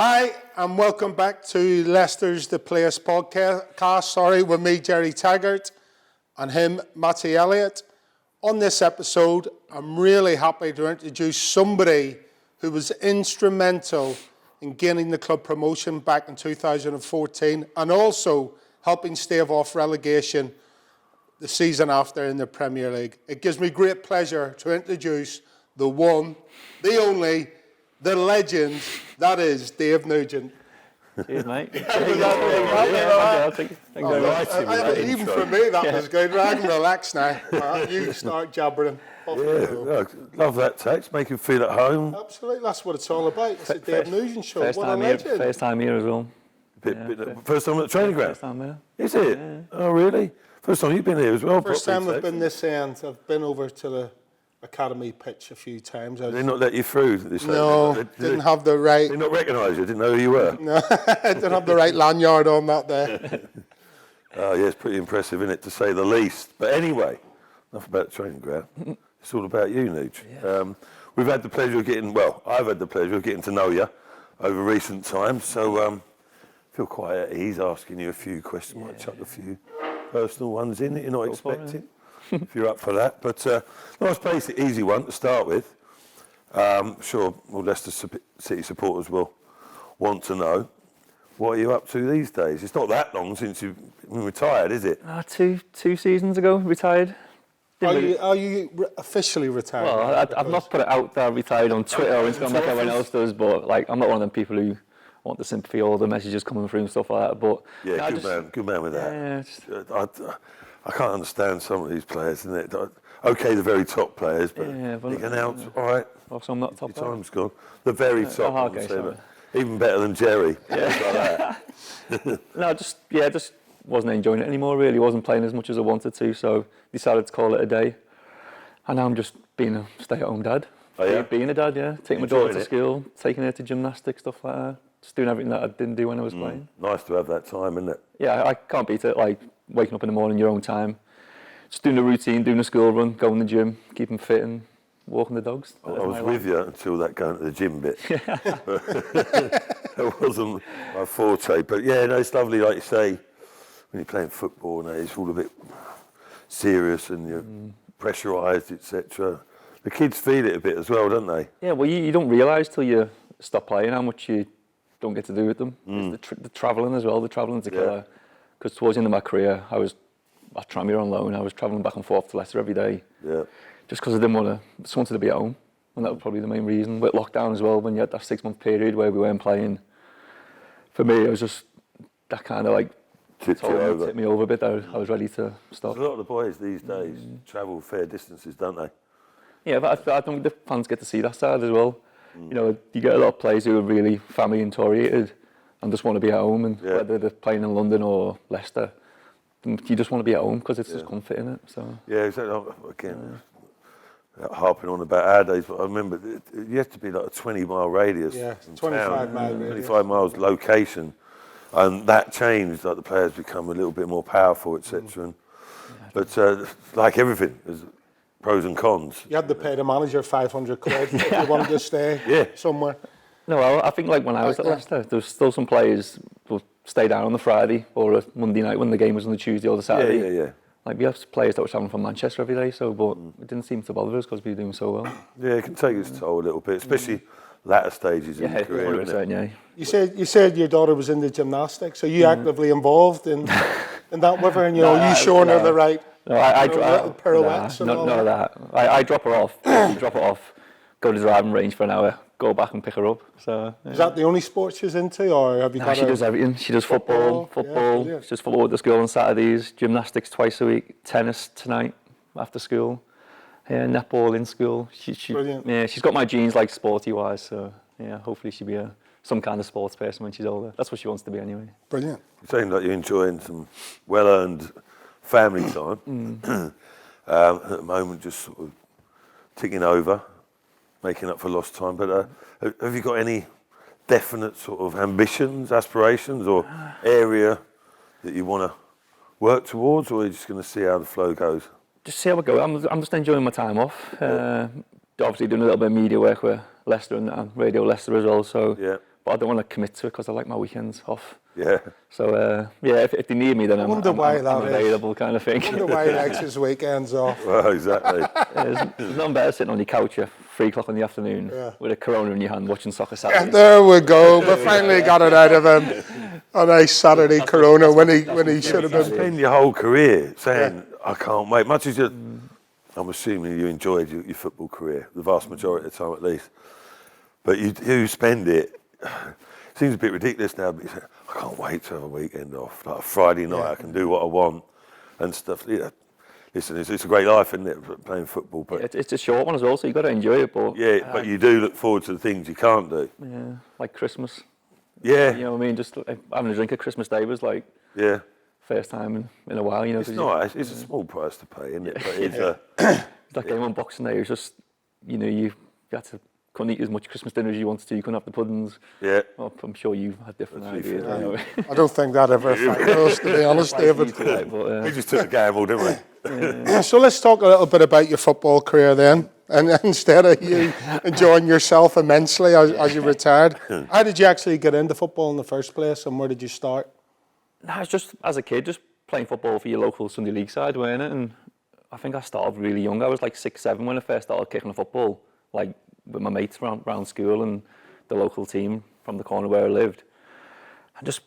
Hi, and welcome back to Leicester's The Place podcast, with me, Jerry Taggart, and him, Matty Elliott. On this episode, I'm really happy to introduce somebody who was instrumental in gaining the club promotion back in 2014 and also helping stave off relegation the season after in the Premier League. It gives me great pleasure to introduce the one, the only, the legend, that is Dave Nugent. Cheers, mate. Even for me, that was good. I can relax now. You start jabbering. Love that text. Make him feel at home. Absolutely, that's what it's all about. It's a Dave Nugent show. What a legend. First time here as well. First time at the training ground? First time here. Is it? Yeah. Oh, really? First time you've been here as well? First time I've been this end. I've been over to the academy pitch a few times. Did they not let you through? No, didn't have the right... They not recognise you? Didn't know who you were? No, didn't have the right lanyard on that day. Oh, yeah, it's pretty impressive, isn't it, to say the least. But anyway, enough about the training ground. It's all about you, Nuge. Yeah. We've had the pleasure of I've had the pleasure of getting to know you over recent times, so feel quite at ease asking you a few questions. Might chuck a few personal ones in that you're not expecting, if you're up for that. But nice place, easy one to start with. Sure, all Leicester City supporters will want to know, what are you up to these days? It's not that long since you've been retired, is it? Two seasons ago, retired. Are you officially retired? Well, I've not put it out there, retired on Twitter or Instagram like everyone else does, but I'm not one of them people who want the sympathy or the messages coming through and stuff like that. But good man with that. I can't understand some of these players, isn't it? Okay, the very top players, but they can announce, all right, also I'm not top. Your time's gone. The very top, even better than Jerry. Yeah. No, just wasn't enjoying it anymore. Really, wasn't playing as much as I wanted to, so decided to call it a day. And now I'm just being a stay-at-home dad. Oh, yeah? Being a dad, yeah. Taking my daughter to school, taking her to gymnastics, stuff like that. Just doing everything that I didn't do when I was playing. Nice to have that time, isn't it? Yeah, I can't beat it. Waking up in the morning, your own time, just doing the routine, doing the school run, going to the gym, keeping fit and walking the dogs. I was with you until that going to the gym bit. That wasn't my forte. But yeah, no, it's lovely, like you say, when you're playing football, it's all a bit serious and you're pressurised, etc. The kids feel it a bit as well, don't they? Yeah, well, you don't realise till you stop playing how much you don't get to do with them. The travelling as well, the travelling's a killer. Because towards the end of my career, I was at Tranmere on loan. I was travelling back and forth to Leicester every day. Yeah. Just because I just wanted to be at home. And that was probably the main reason. With lockdown as well, when you had that 6-month period where we weren't playing, for me, it was just that kind of tipped me over a bit. I was ready to stop. A lot of the boys these days travel fair distances, don't they? Yeah, but I don't think the fans get to see that side as well. You know, you get a lot of players who are really family-oriented and just want to be at home, and whether they're playing in London or Leicester, you just want to be at home because it's just comfort in it. So exactly. Again, harping on about our days, but I remember you had to be like a 20-mile radius. Yeah, 25-mile radius. 25 miles location, and that changed. Like the players become a little bit more powerful, etc. But like everything, there's pros and cons. You had to pay the manager 500 quid if you wanted to stay somewhere. No, I think when I was at Leicester, there was still some players who stay down on the Friday or a Monday night when the game was on the Tuesday or the Saturday. Yeah. We have players that were travelling from Manchester every day, but it didn't seem to bother us because we were doing so well. Yeah, it can take its toll a little bit, especially latter stages in the career. 100%, You said your daughter was into gymnastics. Are you actively involved in that with her? And you showing her the right pirouettes and all none of that. I drop her off, go to the driving range for an hour, go back and pick her up. So is that the only sport she's into, or have you got she does everything. She does football. She does football with the school on Saturdays, gymnastics twice a week, tennis tonight after school, netball in school. Brilliant. Yeah, she's got my genes sporty wise, so hopefully she'll be some kind of sports person when she's older. That's what she wants to be anyway. Brilliant. You seem like you're enjoying some well-earned family time. At the moment, just sort of ticking over, making up for lost time. But have you got any definite sort of ambitions, aspirations, or area that you want to work towards, or are you just going to see how the flow goes? Just see how it goes. I'm just enjoying my time off. Obviously doing a little bit of media work with Leicester and Radio Leicester as well. So but I don't want to commit to it because I like my weekends off. Yeah. So if they need me, then I'm available, kind of thing. I wonder why he likes his weekends off. Well, exactly. There's nothing better sitting on your couch at 3 o'clock in the afternoon with a Corona in your hand watching soccer Saturdays. There we go. We finally got it out of him. A nice Saturday Corona when he should have been. Spend your whole career saying, I can't wait. Much as I'm assuming you enjoyed your football career, the vast majority of the time at least. But you spend it, seems a bit ridiculous now, but you say, I can't wait to have a weekend off. Like a Friday night, I can do what I want and stuff. Yeah. Listen, it's a great life, isn't it, playing football? But it's a short one as well, so you've got to enjoy it. But but you do look forward to the things you can't do. Yeah, like Christmas. Yeah. You know what I mean? Just having a drink at Christmas Day was like first time in a while. You know, it's nice. It's a small price to pay, isn't it? But it's that game on Boxing Day. It was just, you had to. Couldn't eat as much Christmas dinner as you wanted to. You couldn't have the puddings. Yeah. Well, I'm sure you had different ideas. Anyway. I don't think that ever affected us, to be honest, David. We just took the gamble, didn't we? So let's talk a little bit about your football career then. And instead of you enjoying yourself immensely as you retired, how did you actually get into football in the first place, and where did you start? No, it's just as a kid, just playing football for your local Sunday league side, weren't it? And I think I started really young. I was like 6, 7 when I first started kicking a football, like with my mates around school and the local team from the corner where I lived. I just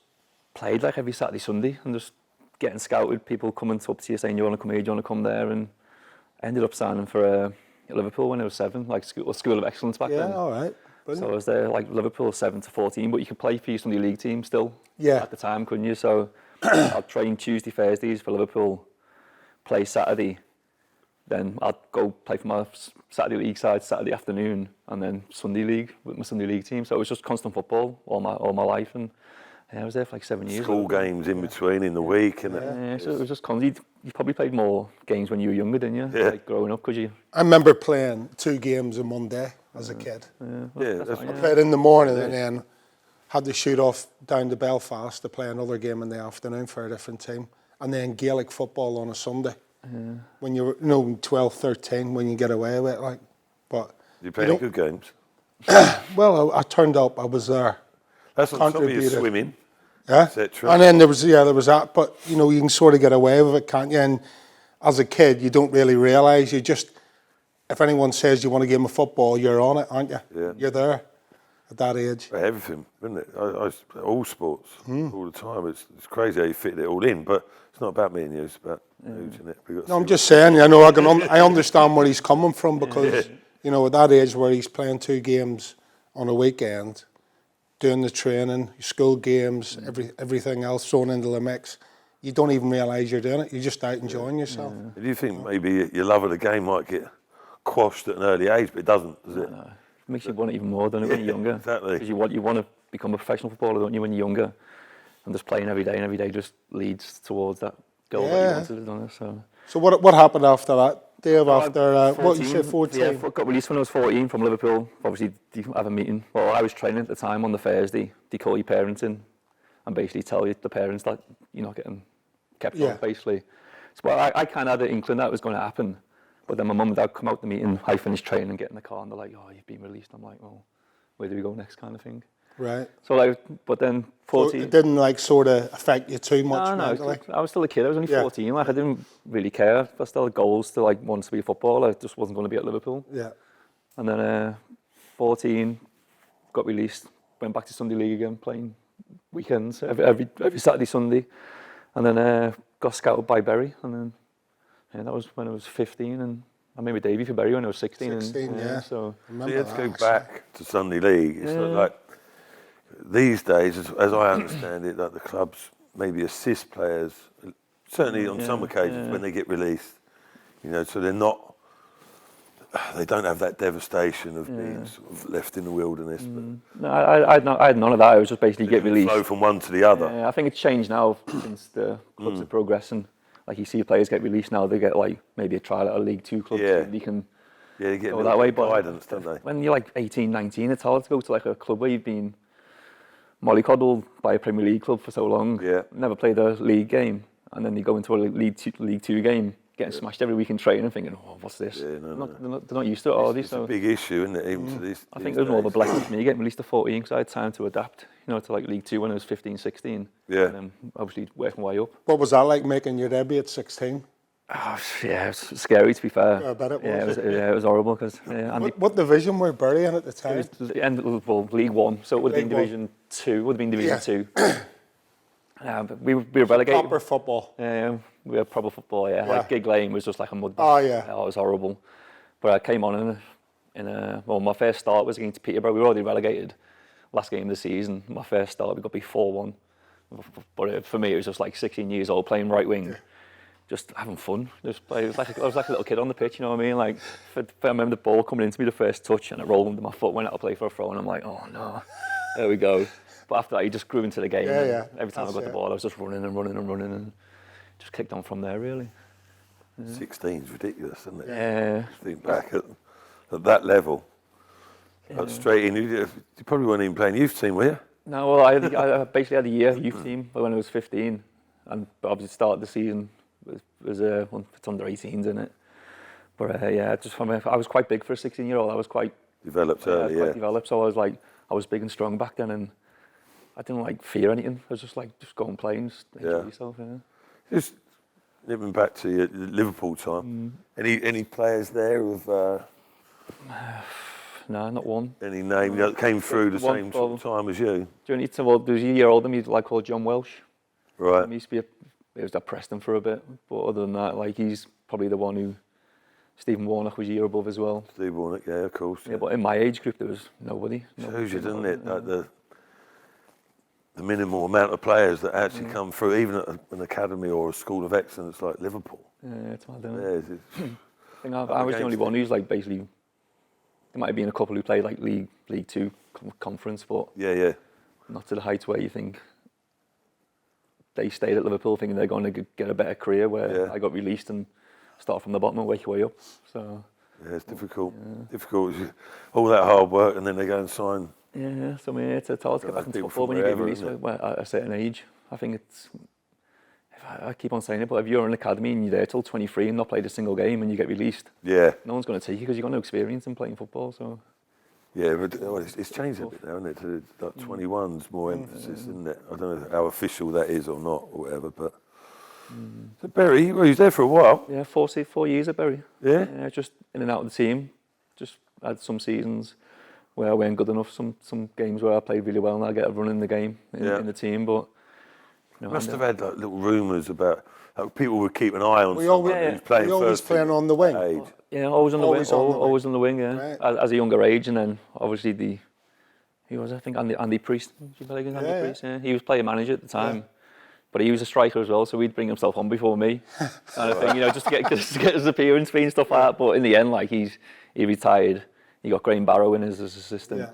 played like every Saturday, Sunday, and just getting scouted, people coming up to you saying, you want to come here, do you want to come there? And I ended up signing for Liverpool when I was 7, like school of excellence back then. Yeah, all right. Brilliant. So I was there, like Liverpool 7 to 14, but you could play for your Sunday league team still at the time, couldn't you? So I'd train Tuesday, Thursdays for Liverpool, play Saturday, then I'd go play for my Saturday league side Saturday afternoon, and then Sunday league with my Sunday league team. So it was just constant football all my life, and I was there for like 7 years. School games in between in the week, and so it was just constant. You probably played more games when you were younger, didn't you? Yeah. Like growing up, could you? I remember playing 2 games in one day as a kid. that's I played in the morning and then had to shoot off down to Belfast to play another game in the afternoon for a different team, and then Gaelic football on a Sunday. When you're 12, 13, when you get away with it, like, but you played good games. Well, I turned up. I was there. That's what some of you swimming, etc. And then there was that, but you can sort of get away with it, can't you? And as a kid, you don't really realise. You just, if anyone says you want a game of football, you're on it, aren't you? Yeah. You're there at that age. Everything, isn't it? All sports, all the time. It's crazy how you fit it all in, but it's not about me and you. It's about Nugent, isn't it? No, I'm just saying. I know I understand where he's coming from, because at that age where he's playing 2 games on a weekend, doing the training, school games, everything else thrown into the mix, you don't even realise you're doing it. You're just out enjoying yourself. Do you think maybe your love of the game might get quashed at an early age, but it doesn't, does it? No. It makes you want it even more, doesn't it, when you're younger? Exactly. Because you want to become a professional footballer, don't you, when you're younger? And just playing every day just leads towards that goal that you wanted, doesn't it? So what happened after that, Dave? After 14, what you say, 14? Yeah, I got released when I was 14 from Liverpool. Obviously, they have a meeting. Well, I was training at the time on the Thursday. They call your parents in and basically tell you, the parents, that you're not getting kept on, basically. So I kind of had an inkling that was going to happen. But then my mum and dad come out the meeting, I finished training and get in the car, and they're like, oh, you've been released. I'm like, well, where do we go next, kind of thing. Right. So but then 14... So it didn't sort of affect you too much mentally? No, I was still a kid. I was only 14. Like, I didn't really care. I still had goals to want to be a footballer. I just wasn't going to be at Liverpool. Yeah. And then 14, got released, went back to Sunday League again, playing weekends, every Saturday, Sunday. And then got scouted by Bury, and then... Yeah, that was when I was 15, and I made with Davey for Bury when I was 16. 16, So you had to go back to Sunday League. It's not like these days, as I understand it, that the clubs maybe assist players, certainly on some occasions when they get released. So they're not. They don't have that devastation of being sort of left in the wilderness. But no, I had none of that. I was just basically get released. Flow from one to the other. Yeah, I think it's changed now since the clubs are progressing. Like, you see players get released now, they get maybe a trial at a League 2 club, so they can they get go that way. But guidance, don't they? When you're 18, 19, it's hard to go to a club where you've been mollycoddled by a Premier League club for so long, never played a league game, and then you go into a League 2 game, getting smashed every week in training, thinking, oh, what's this? Yeah, no. They're not used to it, are they? It's a big issue, isn't it, even to this. I think it was more of a blessing for me getting released at 14 because I had time to adapt, to like League Two when I was 15, 16. Yeah. And then obviously working my way up. What was that like making your debut at 16? Oh, yeah, it was scary to be fair. I bet it was. Yeah, it was horrible because What division were Bury in at the time? it was the end of League One, so it would have been League Division Two. Would have been Division Yeah. Two. But we were relegated. Proper football. We had proper football. Yeah, like Gig Lane was just like a mud. Oh, yeah. Oh, it was horrible. But I came on well, my first start was against Peterborough. We were already relegated. Last game of the season, my first start, we got beat 4-1. But for me, it was just like 16 years old playing right wing. Yeah. Just having fun. I was like a little kid on the pitch, you know what I mean? Like, I remember the ball coming into me the first touch and it rolled under my foot, went out to play for a throw, and I'm like, oh no, there we go. But after that, he just grew into the game. Yeah. Every time I got the ball, I was just running and just kicked on from there, really. 16 is ridiculous, isn't it? Yeah. Think back at that level. Got straight in. You probably weren't even playing youth team, were you? No, well, I basically had a year youth team when I was 15, but obviously started the season was it's under 18s in it. But I was quite big for a 16-year-old. I was quite developed early, quite developed. So I was big and strong back then, and I didn't fear anything. I was just go and play and just enjoy yourself. Yeah. Just living back to your Liverpool time. Any players there with? No, not one. Any name that came through the same sort of time as you? There was a year older than me, called John Welsh. Right. He used to be he was at Preston for a bit, but other than that, he's probably the one who. Stephen Warnock was a year above as well. Steve Warnock, yeah, of course. Yeah, but in my age group there was nobody. Shows you, doesn't it? Like the minimal amount of players that actually come through, even at an academy or a school of excellence like Liverpool. Yeah, it's mad, isn't it? I think I was the only one who's basically. There might have been a couple who played League Two conference, but not to the heights where you think they stayed at Liverpool thinking they're going to get a better career. Where I got released and start from the bottom and work your way up. So yeah, it's difficult. Difficult. All that hard work, and then they go and sign. Yeah, so I mean, it's hard to get back into football when you get released at a certain age. I think it's. I keep on saying it, but if you're in an academy and you're there till 23 and not played a single game and you get released, no one's going to take you because you've got no experience in playing football. So yeah, but it's changed a bit now, isn't it? To 21's more emphasis, isn't it? I don't know how official that is or not, or whatever. But so Bury, well, he was there for a while. Yeah, 4 years at Bury. Yeah, just in and out of the team. Just had some seasons where I weren't good enough. Some games where I played really well and I get a run in the game in the team, but. Must have had little rumours about people would keep an eye on someone who's playing always playing on the wing. Age. Yeah, always on the wing. Always on the wing. Yeah, right. As a younger age, and then obviously I think Andy Priest. Priest. Yeah. He was player manager at the time, but he was a striker as well. So he'd bring himself on before me, kind of thing. Just to get his appearance fee and stuff like that. But in the end, he retired. He got Graham Barrow in as his assistant. Yeah.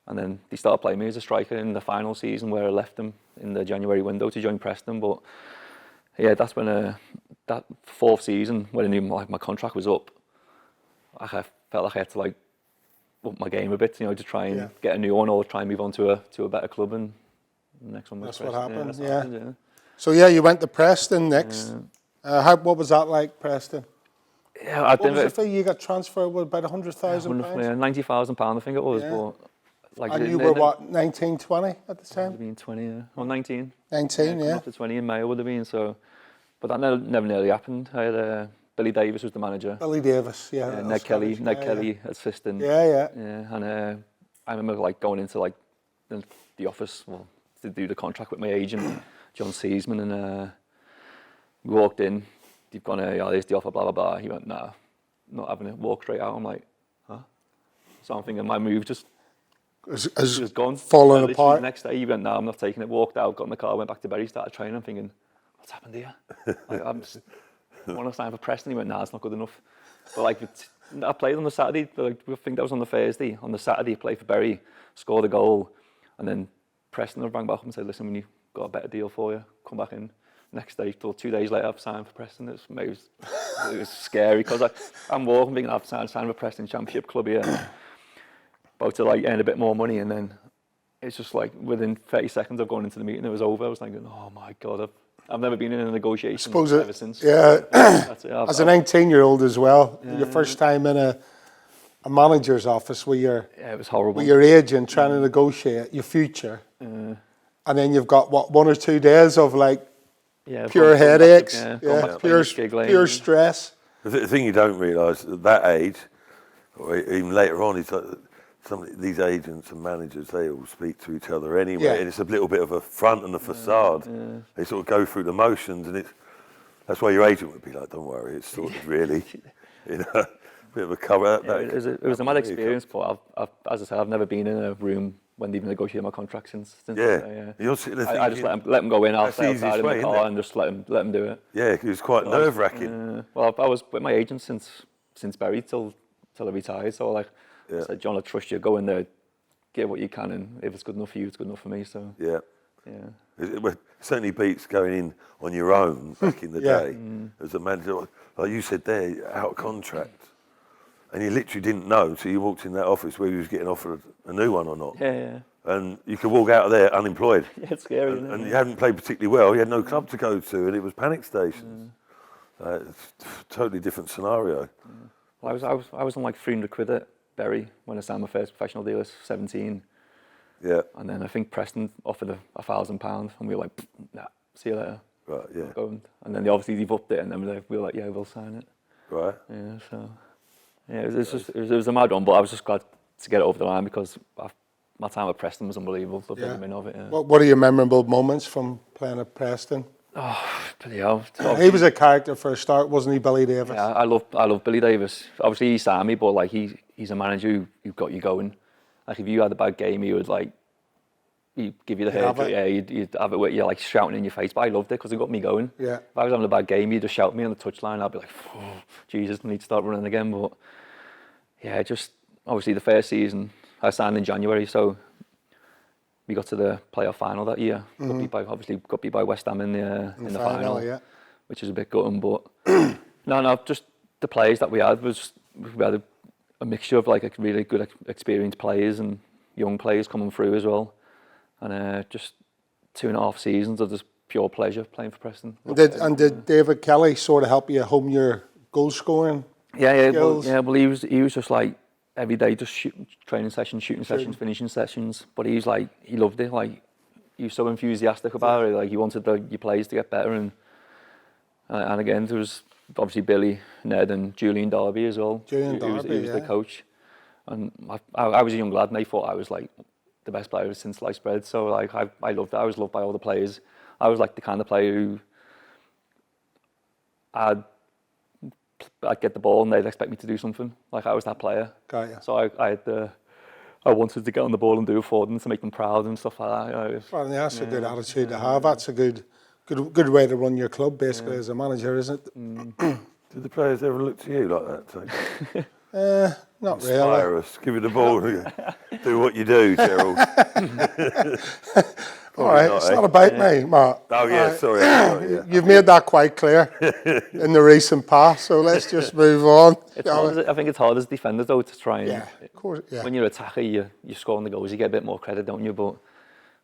And then he started playing me as a striker in the final season where I left him in the January window to join Preston. But yeah, that's when that fourth season when I knew my contract was up, I felt like I had to up my game a bit, to try and get a new one or try and move on to a better club. And the next one was Preston. What happened. Yeah, that's what happened. So you went to Preston next. What was that like, Preston? Yeah, what was the fee? You got transferred with about £100,000? Yeah, £90,000 I think it was, but. And you were what, 19, 20 at the time? I would have been 20, yeah. Or 19. 19, yeah. Up to 20 in May, I would have been, so. But that never nearly happened. I had Billy Davis was the manager. Billy Davis, yeah. Ned Kelly, assistant. Yeah. And I remember going into the office to do the contract with my agent, John Seasman, and we walked in. They've gone, there's the offer, blah, blah, blah. He went, nah, not having it. Walk straight out. I'm like, huh? So I'm thinking my move just has gone, fallen apart. The next day, he went, no, I'm not taking it. Walked out, got in the car, went back to Bury, started training. I'm thinking, what's happened here? I want to sign for Preston. He went, nah, it's not good enough. But I played on the Saturday. I think that was on the Thursday. On the Saturday, I played for Bury, scored a goal, and then Preston rang back up and said, listen, we've got a better deal for you. Come back in. Next day, till 2 days later, I've signed for Preston. It was scary because I'm walking, thinking I've signed for Preston Championship club here. About to earn a bit more money, and then it's just within 30 seconds of going into the meeting, it was over. I was thinking, oh my God, I've never been in a negotiation suppose ever since. Yeah. That's it. As a 19-year-old as well, your first time in a manager's office with it was horrible. your agent trying to negotiate your future, and then you've got what 1 or 2 days of like pure headaches, pure stress. The thing you don't realise at that age, or even later on, is that these agents and managers, they all speak to each other anyway, and it's a little bit of a front and a facade. They sort of go through the motions, and that's why your agent would be like, "Don't worry, it's sort of really, a bit of a cover." It was a mad experience, but as I said, I've never been in a room when they've negotiated my contract since. You're sitting there thinking, I just let them go in. I'll stay outside in the car and just let them do it. Yeah, it was quite nerve-wracking. Well, I was with my agent since Berry till I retired. So I said, John, I trust you. Go in there, get what you can, and if it's good enough for you, it's good enough for me. So it certainly beats going in on your own back in the day as a manager. Like you said there, out of contract. And you literally didn't know until you walked in that office whether you was getting offered a new one or not. And you could walk out of there unemployed. It's scary, isn't it? And you hadn't played particularly well. You had no club to go to, and it was panic stations. It's a totally different scenario. Well, I was on like 300 quid at Berry when I signed my first professional deal at 17. Yeah. And then I think Preston offered £1,000, and we were like, nah, see you later. Right. Yeah. And then they've upped it, and then we were like, yeah, we'll sign it. Right. Yeah. So. Yeah, it was a mad one, but I was just glad to get it over the line because my time at Preston was unbelievable. Loved every minute of it. Yeah. What are your memorable moments from playing at Preston? Oh, bloody hell! He was a character for a start, wasn't he, Billy Davis? Yeah, I love Billy Davis. Obviously, he signed me, but like he's a manager who got you going. Like if you had a bad game, he would he'd give you the hair. Yeah, you'd have it with you like shouting in your face. But I loved it because it got me going. Yeah. If I was having a bad game, he'd just shout at me on the touchline. I'd be like, oh, Jesus, I need to start running again. But yeah, just obviously the first season I signed in January, so we got to the playoff final that year. Got beat by West Ham in the final, which is a bit gutting. But no, just the players that we had a mixture of like a really good experienced players and young players coming through as well, and just 2.5 seasons of just pure pleasure playing for Preston. Did David Kelly sort of help you home your goal scoring? Well, he was just like every day, just training sessions, shooting sessions, finishing sessions. But he loved it. Like he was so enthusiastic about it. Like he wanted your players to get better. And again, there was obviously Billy, Ned, and Julian Darby as well. He was the coach. And I was a young lad, and they thought I was like the best player since sliced bread. So like I loved it. I was loved by all the players. I was like the kind of player who I'd get the ball and they'd expect me to do something. Like I was that player. Got you. So I wanted to get on the ball and do it for them to make them proud and stuff like that. Well, that's a good attitude to have. That's a good way to run your club, basically, as a manager, isn't it? Did the players ever look to you like that? Not Inspire really. us. Give you the ball. Do what you do, Gerald. All right, it's not about me, Mark. Oh, yeah, sorry. You've made that quite clear in the recent past, so let's just move on. I think it's hard as defenders, though, to try and... Yeah, of course, yeah. When you're an attacker, you're scoring the goals, you get a bit more credit, don't you? But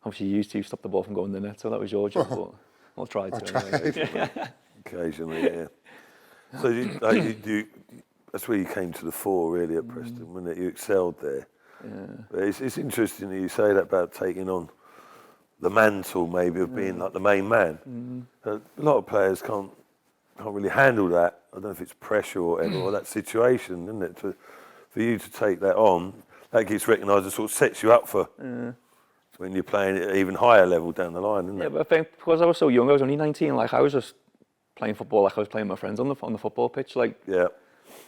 obviously you used to stop the ball from going in the net, so that was your job, but I'll try to. Anyway. Occasionally, yeah. So that's where you came to the fore, really, at Preston, wasn't it? You excelled there. Yeah. It's interesting that you say that about taking on the mantle, maybe, of being like the main man. A lot of players can't really handle that. I don't know if it's pressure or whatever, or that situation, isn't it? For you to take that on, that gets recognised and sort of sets you up for when you're playing at an even higher level down the line, isn't it? Yeah, but I think because I was so young, I was only 19, like I was just playing football like I was playing with my friends on the football pitch. Like, I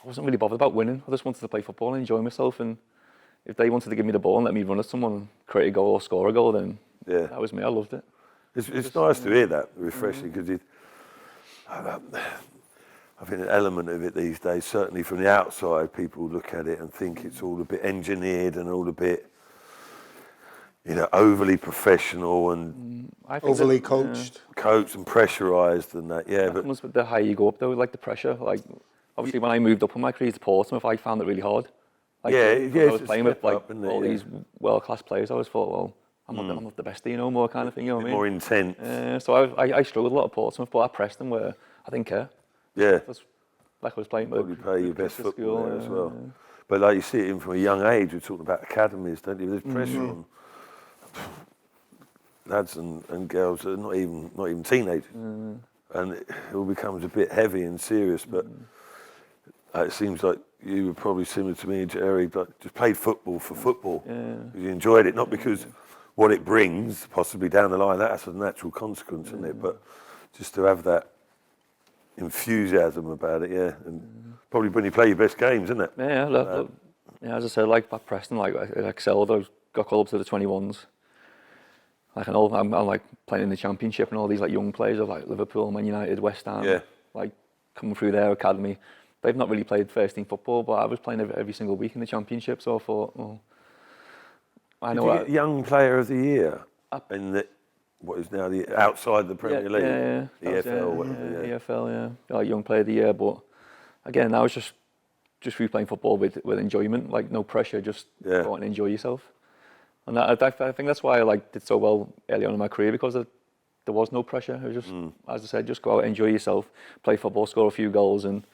wasn't really bothered about winning. I just wanted to play football and enjoy myself. And if they wanted to give me the ball and let me run at someone and create a goal or score a goal, then that was me. I loved it. It's nice to hear that, refreshing, because I think an element of it these days, certainly from the outside, people look at it and think it's all a bit engineered and all a bit, overly professional and overly coached and pressurised and that. Yeah, but the higher you go up, though, like the pressure. Like obviously, when I moved up in my career to Portsmouth, I found it really hard. Like, I was playing with all these world-class players. I always thought, well, I'm not the best, no more kind of thing. You know what I mean? More intense. So I struggled a lot at Portsmouth, but at Preston, where I didn't care. Yeah. Like I was playing with. Probably play your best kids at football school, there as well. But like you see it in from a young age, we're talking about academies, don't you? There's pressure on lads and girls that are not even teenagers. And it all becomes a bit heavy and serious, but it seems like you were probably similar to me, Jerry, but just played football for football. You enjoyed it, not because what it brings, possibly down the line, that's a natural consequence, isn't it? But just to have that enthusiasm about it, and probably when you play your best games, isn't it? Yeah, look, as I said, like at Preston, like I excelled. I got called up to the 21s. Like I'm like playing in the Championship, and all these like young players of like Liverpool, Man United, West Ham, like coming through their academy. They've not really played first team football, but I was playing every single week in the Championship. So I thought, well, I know. Did you get Young Player of the Year in the, what is now the outside the Premier League, the EFL, EFL, like Young Player of the Year. But again, that was just through playing football with enjoyment, like no pressure, just go out and enjoy yourself. And I think that's why I did so well early on in my career, because there was no pressure. It was just, as I said, just go out, enjoy yourself, play football, score a few goals, and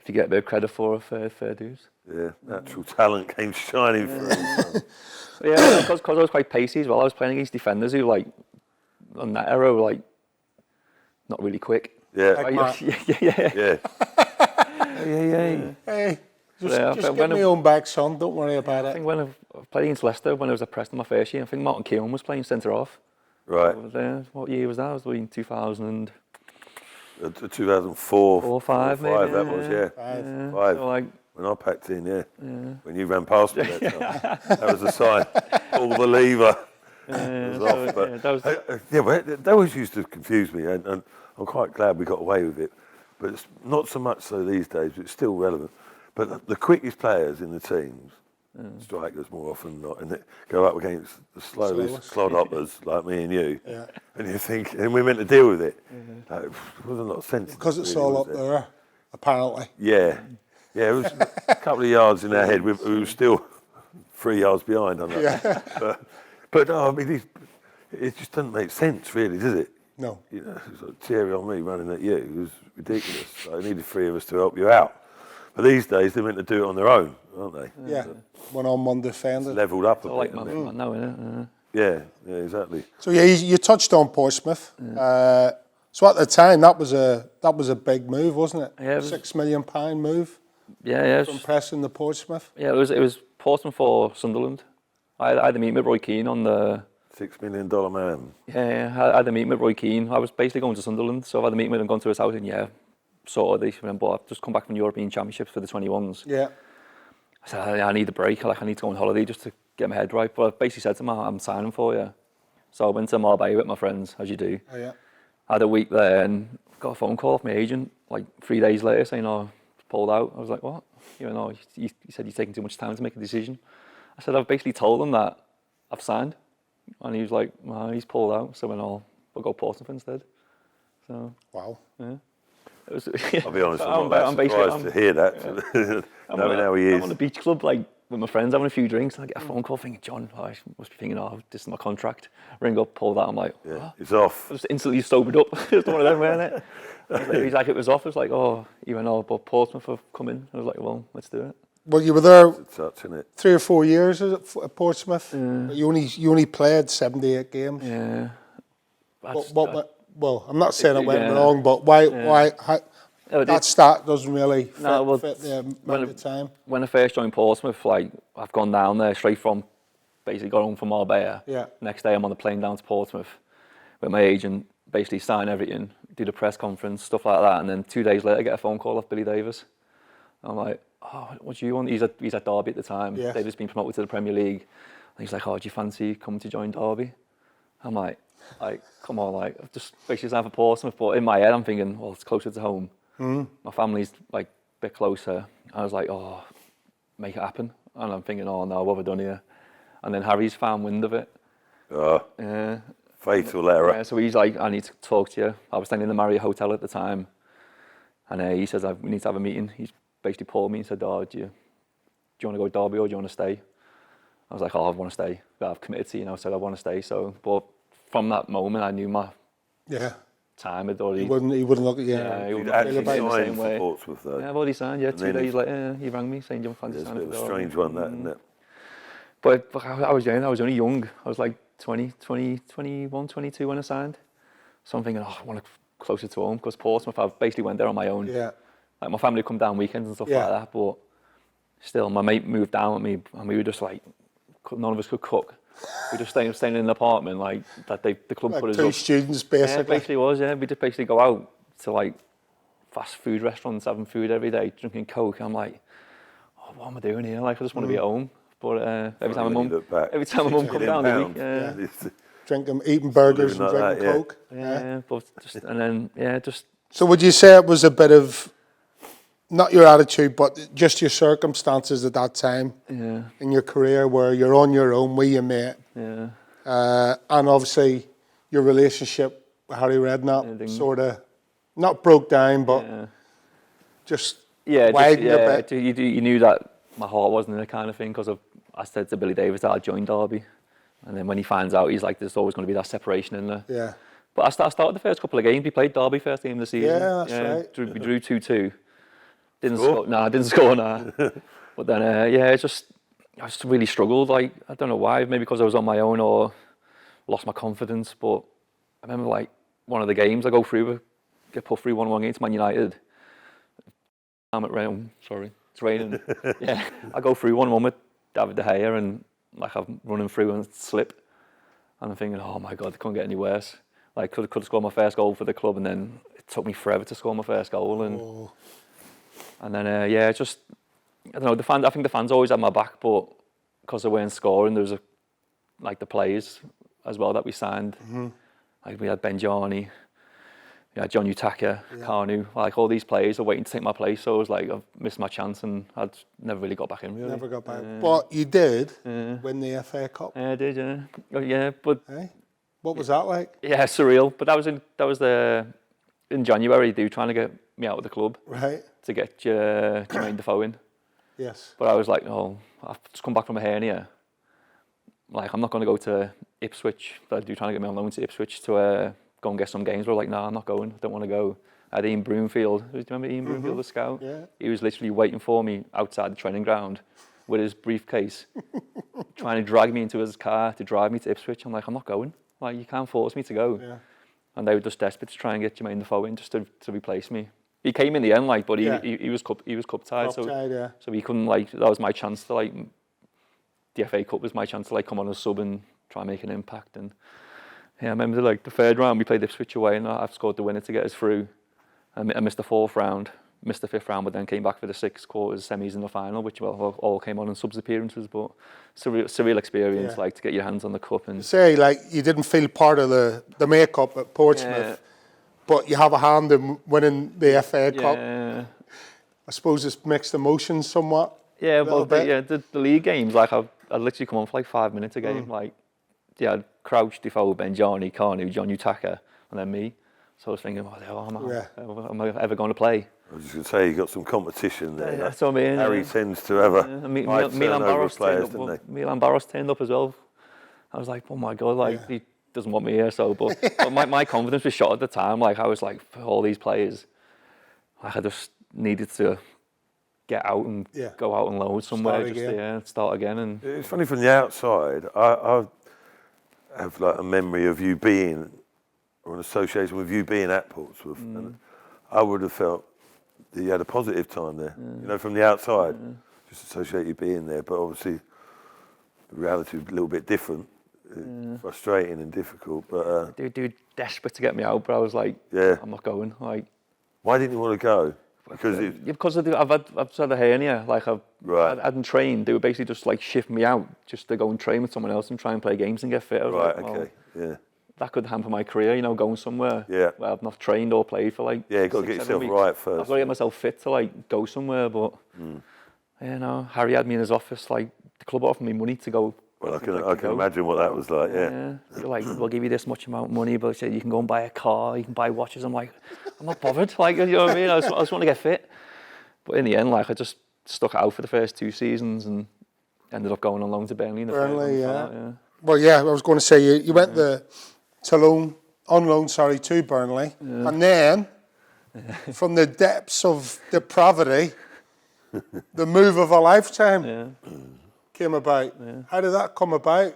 if you get a bit of credit for it, fair dues. Yeah, natural talent came shining through. Yeah, because I was quite pacey as well. I was playing against defenders who, like, on that era, were like not really quick. Yeah, yeah. Hey, just get me on back, son. Don't worry about I it. think when I played against Leicester, when I was at Preston my first year, I think Martin Keown was playing centre half. Right. What year was that? It was in 2000. 2004, 4 or 5 maybe. That was, Five. So, like, when I packed in, when you ran past me that time, that was a sign. Pull the lever. It was off. But, that always used to confuse me, and I'm quite glad we got away with it. But it's not so much so these days, but it's still relevant. But the quickest players in the teams, strikers more often than not, and they go up against the slowest clodhoppers like me and you, and you think, and we're meant to deal with it. It wasn't a lot of sense. Because it's all up there, apparently. Yeah, it was a couple of yards in our head. We were still 3 yards behind on that. But no, I mean, it just doesn't make sense, really, does it? No. You know, sort of Thierry Henry running at you, it was ridiculous. So I needed 3 of us to help you out. But these days, they're meant to do it on their own, aren't they? Yeah, one defender. It's levelled up a bit. Like man now, innit? Yeah, exactly. So you touched on Portsmouth. So at the time, that was a big move, wasn't it? Yeah, it was, £6 million move. From Preston to Portsmouth. Yeah, it was Portsmouth for Sunderland. I had a meeting with Roy Keane on the $6 million man. Yeah, I had a meeting with Roy Keane. I was basically going to Sunderland, so I had a meeting with him, gone to his house, and sort of this. But I've just come back from the European Championships for the 21s. Yeah. I said, I need a break. I need to go on holiday just to get my head right. But I basically said to him, I'm signing for you. So I went to Marbella with my friends, as you do. Oh, yeah. I had a week there and got a phone call off my agent like 3 days later saying, pulled out. I was like, what? He said, you're taking too much time to make a decision. I said, I've basically told him that I've signed. And he was like, well, he's pulled out. So we'll go Portsmouth instead. So, wow. Yeah. I'll be honest, I'm not that surprised to hear that. Knowing how he is. I'm on the beach club, like, with my friends having a few drinks, and I get a phone call thinking, John, I must be thinking, this is my contract. Ring up, pull that. I'm like, what? It's off. I just instantly sobered up. Just one of them, weren't it? He's like, it was off. I was like, but Portsmouth have come in. I was like, well, let's do it. Well, you were there such, isn't it? 3 or 4 years at Portsmouth. But you only played 78 games. Yeah. Well, I'm not saying it went wrong, but why that start doesn't really fit the amount of time? When I first joined Portsmouth, like, I've gone down there straight from, basically got home from Marbella. Yeah. Next day I'm on the plane down to Portsmouth with my agent, basically sign everything, do the press conference, stuff like that, and then 2 days later I get a phone call off Billy Davis. I'm like, what do you want? He's at Derby at the time. Yes. They've just been promoted to the Premier League. And he's like, do you fancy coming to join Derby? I'm like, come on, I've just basically signed for Portsmouth, but in my head I'm thinking, well, it's closer to home. My family's like a bit closer. I was like, make it happen. And I'm thinking, no, what have I done here? And then Harry's found wind of it. Fatal error. Yeah, so he's like, I need to talk to you. I was staying in the Marriott Hotel at the time. And he says, we need to have a meeting. He's basically pulled me and said, do you want to go Derby or do you want to stay? I was like, oh, I want to stay. But I've committed to, said I want to stay. So, but from that moment, I knew my time had already. He wouldn't look at you. Yeah, he You'd wouldn't actually look at me the signed same for way. Portsmouth, though. Yeah, I've already signed. Yeah, 2 days later, he rang me saying, "Do you want to It's a sign bit for of a Derby?" strange one, that, isn't it? But I was young. I was only young. I was like 20, 21, 22 when I signed. So I'm thinking, oh, I want to closer to home because Portsmouth, I basically went there on my own. Yeah. Like my family would come down weekends and stuff like that, but still, my mate moved down with me, and we were just like, none of us could cook. We were just staying in an apartment, like that the club Like put us two up. students, basically. Yeah, it basically was. Yeah, we just basically go out to like fast food restaurants, having food every day, drinking Coke. I'm like, oh, what am I doing here? Like, I just want to be at home. But every time my mum come down the week, drinking, eating burgers and Living like drinking that, Coke. yeah, but just and then just. So would you say it was a bit of, not your attitude, but just your circumstances at that time in your career where you're on your own with your mate, and obviously your relationship with Harry Redknapp sort of not broke down, but just widened a bit. You knew that my heart wasn't in it kind of thing because I said to Billy Davis that I joined Derby, and then when he finds out, he's like, "There's always going to be that separation in there." Yeah. But I started the first couple of games. We played Derby first game of the season. Yeah, that's right. We drew 2-2. Didn't score. No, I didn't score. Nah. But then, I just really struggled. Like, I don't know why. Maybe because I was on my own or lost my confidence. But I remember like one of the games I go through, get put through 1-1 against Man United. I'm at rain. Sorry, it's raining. I go through 1-1 with David De Gea, and like I'm running through and slip, and I'm thinking, oh my God, it couldn't get any worse. Like could have scored my first goal for the club, and then it took me forever to score my first goal, and then just I don't know. I think the fans always had my back, but because they weren't scoring, there was the players as well that we signed. Like we had Benjani, we had John Utaka, Kanu. Like all these players are waiting to take my place. So I was like, I've missed my chance, and I'd never really got back in. Really, never got back. But you did win the FA Cup. Yeah, I did. Yeah, yeah, but. Hey? What was that like? Yeah, surreal. But that was in January. They were trying to get me out of the club, right? To get Jermaine Defoe in. Yes. But I was like, no, I've just come back from a hernia. Like, I'm not going to go to Ipswich. They're trying to get me on loan to Ipswich to go and get some games. But I was like, no, I'm not going. I don't want to go. I had Ian Broomfield. Do you remember Ian Broomfield, the scout? Yeah. He was literally waiting for me outside the training ground with his briefcase, trying to drag me into his car to drive me to Ipswich. I'm like, I'm not going. Like, you can't force me to go. Yeah. And they were just desperate to try and get Jermaine Defoe in just to replace me. He came in the end, like, but he was cup tied, so he couldn't, like, that was my chance to, like, the FA Cup was my chance to, like, come on as sub and try and make an impact. And yeah, I remember like the third round we played Ipswich away, and I scored the winner to get us through. I missed the fourth round, missed the fifth round, but then came back for the six quarters, semis, and the final, which all came on in subs appearances. But surreal experience, like to get your hands on the cup and say like you didn't feel part of the makeup at Portsmouth, but you have a hand in winning the FA Cup. I suppose it's mixed emotions somewhat. Yeah, well, the league games, like I'd literally come on for like 5 minutes a game. Like, I'd Crouch, Defoe, Benjani, Kanu, John Utaka, and then me. So I was thinking, am I ever going to play? I was just going to say, you got some competition there. That's what I mean. Harry tends to have a Milan Barros turned up as well. I was like, oh my God, like he doesn't want me here. So, but my confidence was shot at the time. Like I was like, for all these players, like I just needed to get out and go out and load somewhere, start again. And it's funny from the outside. I have like a memory of you being, or an association with you being at Portsmouth, and I would have felt that you had a positive time there. You know, from the outside, just associate you being there. But obviously, the reality was a little bit different, frustrating and difficult. But dude, desperate to get me out, but I was like, I'm not going. Like, why didn't you want to go? Because I've had a hernia. Like I hadn't trained. They would basically just like shift me out just to go and train with someone else and try and play games and get fit. I was like, well, that could hamper my career, you know, going somewhere where I've not trained or played for like you've got to get yourself right first. I've got to get myself fit to like go somewhere. But you know, Harry had me in his office. Like the club offered me money to go. Well, I can imagine what that was like. Like, we'll give you this much amount of money, but said you can go and buy a car, you can buy watches. I'm like, I'm not bothered. Like, you know what I mean? I just want to get fit. But in the end, like, I just stuck it out for the first 2 seasons, and ended up going on loan to Burnley. In the Burnley, first, yeah. Well, yeah, I was going to say you went on loan, to Burnley, and then from the depths of depravity, the move of a lifetime came about. Yeah. How did that come about?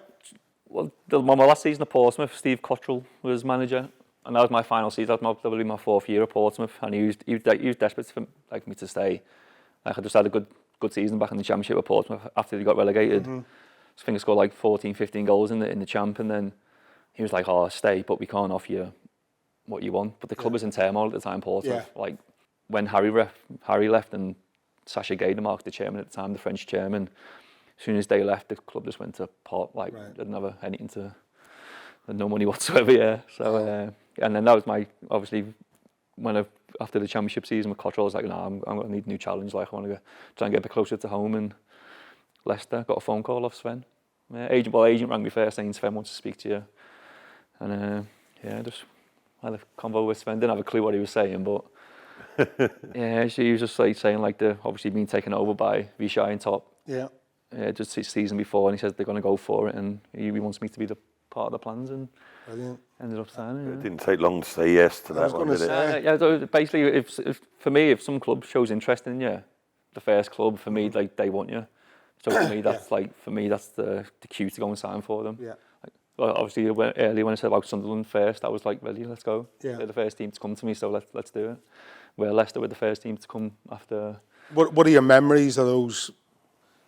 Well, my last season at Portsmouth, Steve Cottrell was manager, and that was my final season. That was probably my 4th year at Portsmouth, and he was desperate for me to stay. I just had a good season back in the Championship at Portsmouth after they got relegated. Mm-hmm. I think I scored like 14, 15 goals in the Champ, and then he was like, "Oh, stay, but we can't offer you what you want." But the club was in turmoil at the time, Portsmouth. Yeah. Like when Harry left and Sacha Gaydemark, the chairman at the time, the French chairman, as soon as they left, the club just went to pot. Like didn't have anything to, no money whatsoever. Yeah. So and then that was obviously after the Championship season with Cottrell, I was like, "No, I'm going to need a new challenge. Like I want to try and get a bit closer to home." And Leicester got a phone call off Sven. Agent rang me first saying Sven wants to speak to you. And just had a convo with Sven. Didn't have a clue what he was saying, but he was just like saying like they're obviously being taken over by Vichy and top. Yeah. Just the season before, and he says they're going to go for it, and he wants me to be the part of the plans, and ended up signing. It didn't take long to say yes to that one, did it? Basically, if some club shows interest in you, the first club for me, like they want you. So for me, that's that's the cue to go and sign for them. Yeah. Well, obviously, earlier when I said about Sunderland first, I was like, ready, let's go. Yeah. They're the first team to come to me, so let's do it. Where Leicester were the first team to come after. What are your memories of those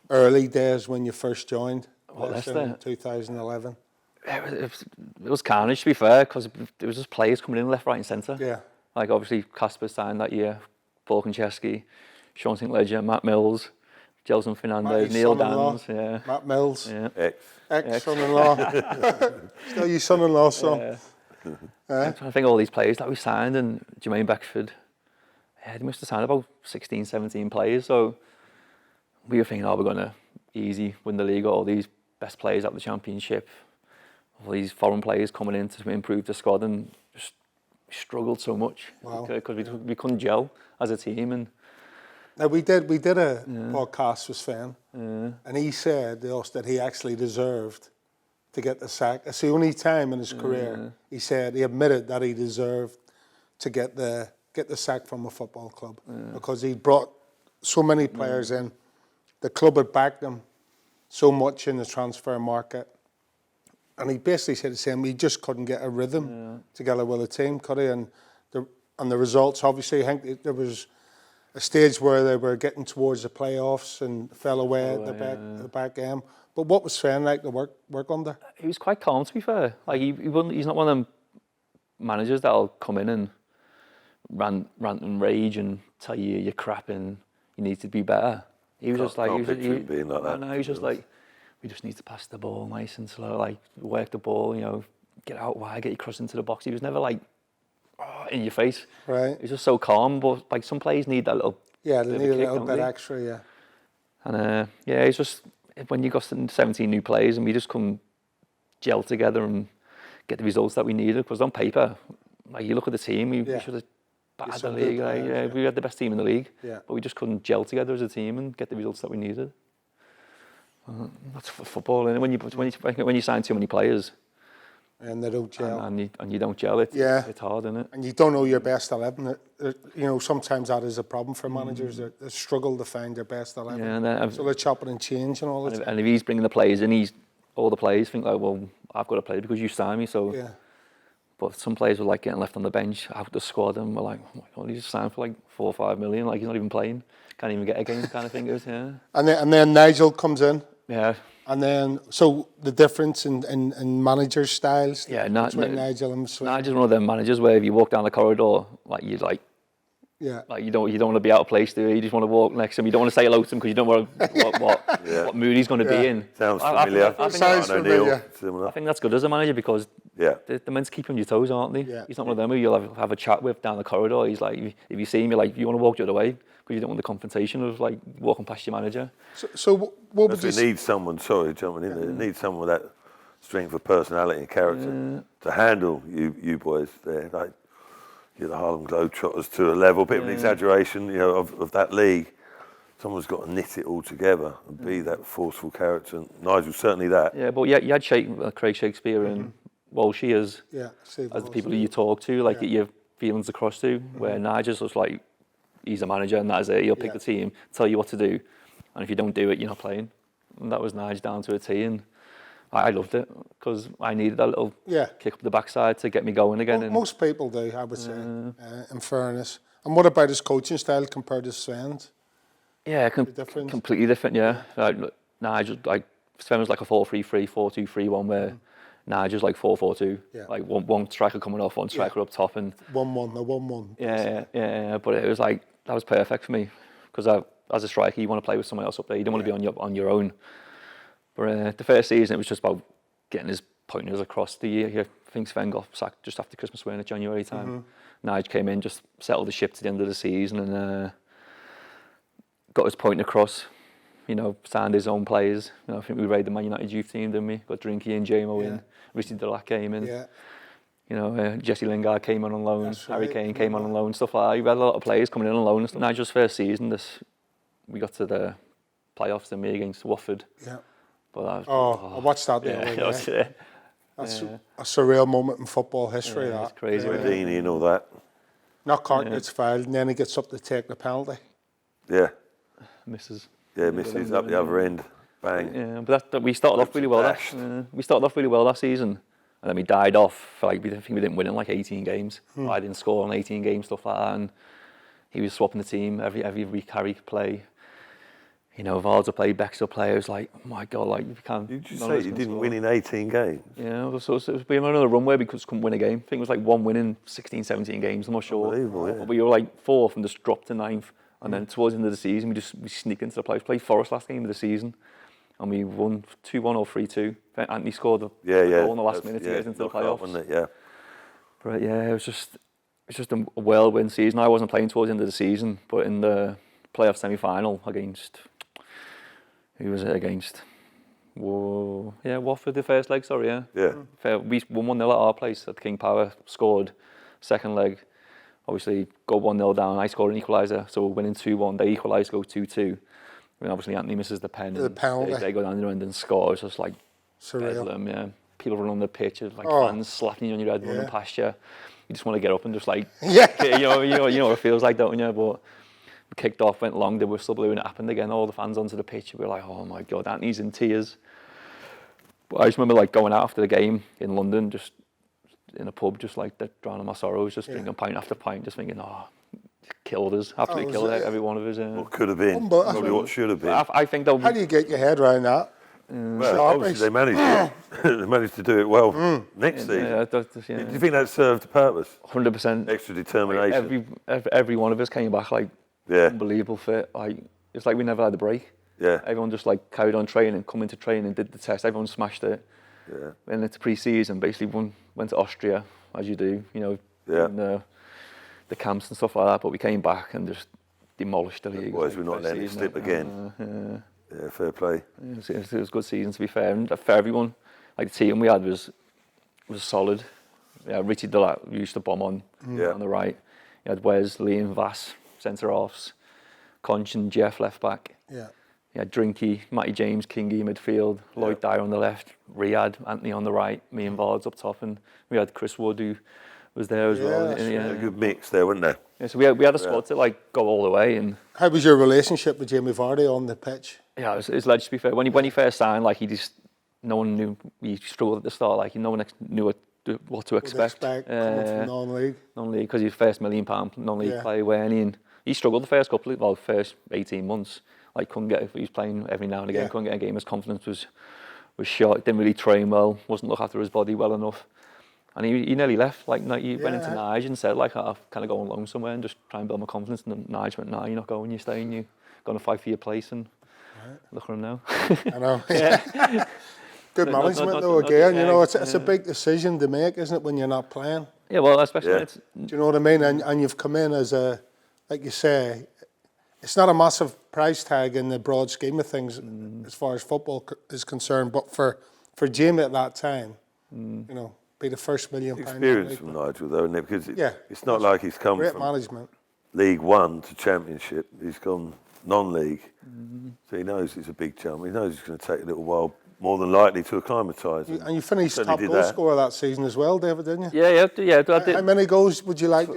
early days when you first joined Leicester in 2011? It was carnage, to be fair, because there was just players coming in left, right and centre. Yeah. Like, obviously, Kasper signed that year, Bolkonczewski, Sean St. Ledger, Matt Mills, Gelson Fernandez, Neil Dans. Yeah. Matt Mills. Yeah. Ex-son-in-law. Still your son-in-law, son. I think all these players that we signed, and Jermaine Beckford, they must have signed about 16, 17 players. So we were thinking, we're going to easy win the league, all these best players at the Championship, all these foreign players coming in to improve the squad, and just struggled so much because we couldn't gel as a team. And now we did a podcast with Sven, and he said to us that he actually deserved to get the sack. It's the only time in his career he said he admitted that he deserved to get the sack from a football club because he brought so many players in. The club had backed him so much in the transfer market, and he basically said the same. He just couldn't get a rhythm together with a team, could he? And the results, obviously, I think there was a stage where they were getting towards the playoffs and fell away at the back end. But what was Sven like to work under? He was quite calm, to be fair. Like he's not one of them managers that'll come in and rant and rage and tell you you're crap and you need to be better. He was just like, being like that. No, he was just like, we just need to pass the ball nice and slow, like work the ball, get out wide, get your cross into the box. He was never like in your face. Right. He was just so calm, but like some players need that little. Yeah, they need a little bit extra. Yeah. And it's just when you got 17 new players and we just couldn't gel together and get the results that we needed. Because on paper, like you look at the team, we should have battered the league. We had the best team in the league, but we just couldn't gel together as a team and get the results that we needed. That's football, and when you sign too many players. And they don't gel. And you don't gel, it's hard, isn't it? And you don't know your best 11. Sometimes that is a problem for managers. They struggle to find their best 11. Yeah, so they're chopping and changing all the time. And if he's bringing the players in, all the players think, well, I've got to play because you signed me. So. Yeah. But some players were like getting left on the bench out the squad, and we're like, oh, he just signed for like 4 or 5 million. Like he's not even playing, can't even get a game, kind of thing. And then Nigel comes in. Yeah. And then, so the difference in manager styles between Nigel and Sven? Nigel's one of them managers where if you walk down the corridor, like you don't want to be out of place, do you? You just want to walk next to him. You don't want to say hello to him because you don't know what mood he's going to be in. Sounds familiar. Sounds familiar. I think that's good as a manager because they're meant to keep you on your toes, aren't they? Yeah. He's not one of them who you'll have a chat with down the corridor. He's like, if you see him, you're like, you want to walk the other way because you don't want the confrontation of like walking past your manager. So what would you need someone, sorry, jumping in there, it needs someone with that strength of personality and character to handle you boys there. Like, you're the Harlem Globetrotters to a level, bit of an exaggeration, of that league. someone's got to knit it all together and be that forceful character. And Nigel's certainly that. Yeah, but you had Craig Shakespeare and Walshy as the people who you talk to, like get your feelings across to. Where Nigel's was like, he's a manager and that's it. He'll pick the team, tell you what to do, and if you don't do it, you're not playing. And that was Nigel down to a T, and I loved it because I needed that little kick up the backside to get me going again. Well, most people do, I would say, in fairness. And what about his coaching style compared to Sven's? Yeah, completely different. Yeah, Nigel, like Sven was like a 4-3-3, 4-2-3-1, where Nigel's like 4-4-2, like one striker coming off, one striker up top, and 1-1. Yeah. But it was like that was perfect for me because as a striker, you want to play with someone else up there. You don't want to be on your own. But the first season, it was just about getting his pointers across the year. I think Sven got sacked just after Christmas wearing at January time. Nigel came in, just settled the ship to the end of the season and got his point across. You know, signed his own players. You know, I think we raided the Man United youth team, didn't we? Got Drinky and JMO in. Richie Delac came in. You know, Jesse Lingard came on loan. That's Harry right. Kane came on loan. Stuff like that. We had a lot of players coming in on loan. Nigel's first season, we got to the playoffs and me against Watford. Yeah. But I watched that the other day. That's a surreal moment in football history. It's crazy. Dini and all that. Knock gets fouled, and then he gets up to take the penalty. Yeah. Misses. Yeah, misses up the other end. Bang. Yeah, but we started off really well. We started off really well that season, and then we died off. For like, I think we didn't win in like 18 games. I didn't score on 18 games, stuff like that. And he was swapping the team every week. Harry could play. You know, Vards will play, Bex will play. It was like, oh my God, like, you can't. Did you say you didn't win in 18 games? Yeah, it was being another run where we couldn't win a game. I think it was like one win in 16, 17 games, I'm not sure. Unbelievable, yeah. But we were like fourth and just dropped to ninth. And then towards the end of the season, we sneaked into the playoffs. Played Forest last game of the season, and we won 2-1 or 3-2. Anthony scored a goal in the last minute to get us into the playoffs. Wasn't it? Yeah. But yeah, it was just a whirlwind season. I wasn't playing towards the end of the season, but in the playoff semi-final against, who was it against? Watford, the first leg, sorry, yeah. Yeah. We won 1-0 at our place at King Power, scored second leg. Obviously, go 1-0 down, I scored an equaliser, so we're winning 2-1, they equalise, go 2-2. And obviously Anthony misses the pen. The penalty. They go down the end and score. It's just like surreal. Bedlam, yeah. People run on the pitch, like fans slapping you on your head, running past you. You just want to get up and just like, you know what it feels like, don't you? But we kicked off, went long, the whistle blew, and it happened again. All the fans onto the pitch. We were like, oh my God, Anthony's in tears. But I just remember like going out after the game in London, just in a pub, just like drowning my sorrows, just drinking pint after pint, just thinking, killed us, absolutely killed every one of us. What could have been, probably what should have been. I think that. How do you get your head around that? Well, obviously they managed it. They managed to do it well next season. Do you think that served the purpose? 100%. Extra determination. Every one of us came back like unbelievable fit. Like it's like we never had a break. Yeah. Everyone just like carried on training, come into training, did the test. Everyone smashed it. Yeah. And it's pre-season. Basically, went to Austria as you do. You know. Yeah. In the camps and stuff like that. But we came back and just demolished the league. Otherwise, we're not letting it slip again. Yeah, fair play. It was a good season, to be fair. And for everyone, like the team we had was solid. Yeah, Richie Delac used to bomb on the right. You had Wes, Liam, Vass, centre halves, Conch and Jeff left back. Yeah. You had Drinky, Matty James, Kingy midfield, Lloyd Dyer on the left, Riyad, Anthony on the right, me and Vards up top, and we had Chris Wood who was there as well. A good mix there, wasn't there? Yeah, so we had a squad to like go all the way. And how was your relationship with Jamie Vardy on the pitch? Yeah, it was legend, to be fair. When he first signed, like no one knew, he struggled at the start. Like no one knew what to expect. Coming from non-league. Non-league, because he's first £1 million non-league player, and he struggled the first 18 months. Like he was playing every now and again, couldn't get a game. His confidence was shot. Didn't really train well. Wasn't look after his body well enough. And he nearly left. Like he went into Nige and said, like, I'll kind of go on loan somewhere and just try and build my confidence. And then Nige went, nah, you're not going. You're staying. You're going to fight for your place. And look at him now. I know. Good management though. Again, you know, it's a big decision to make, isn't it, when you're not playing? Yeah, well, especially when it's. Do you know what I mean? And you've come in as like you say, it's not a massive price tag in the broad scheme of things as far as football is concerned. But for Jamie at that time, you know, be the first £1 million experience from Nigel though, isn't it? Because it's not like he's come great from management. League One to Championship. He's gone non-league. So he knows it's a big jump. He knows it's going to take a little while, more than likely, to acclimatise. And you finished certainly top did goal that. scorer that season as well, David, didn't you? Yeah. I did. How many goals would you like?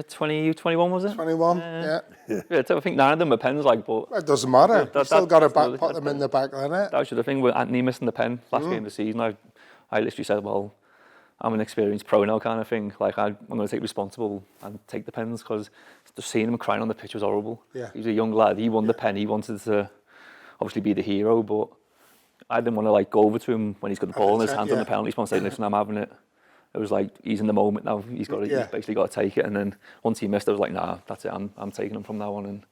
21 was it? 21, yeah. Yeah, I think 9 of them were pens, like, but It doesn't matter. You still got to that's put them in the back of the net. that was the thing with Anthony missing the pen last game of the season. I literally said, well, I'm an experienced pro now, kind of thing. Like, I'm going to take responsible and take the pens, because just seeing him crying on the pitch was horrible. Yeah. He was a young lad. He won the pen. He wanted to obviously be the hero, but I didn't want to like go over to him when he's got the ball in his hand on the penalty spot and say, listen, I'm having it. It was like, he's in the moment now. He's basically got to take it. And then once he missed, I was like, nah, that's it. I'm taking him from now on. And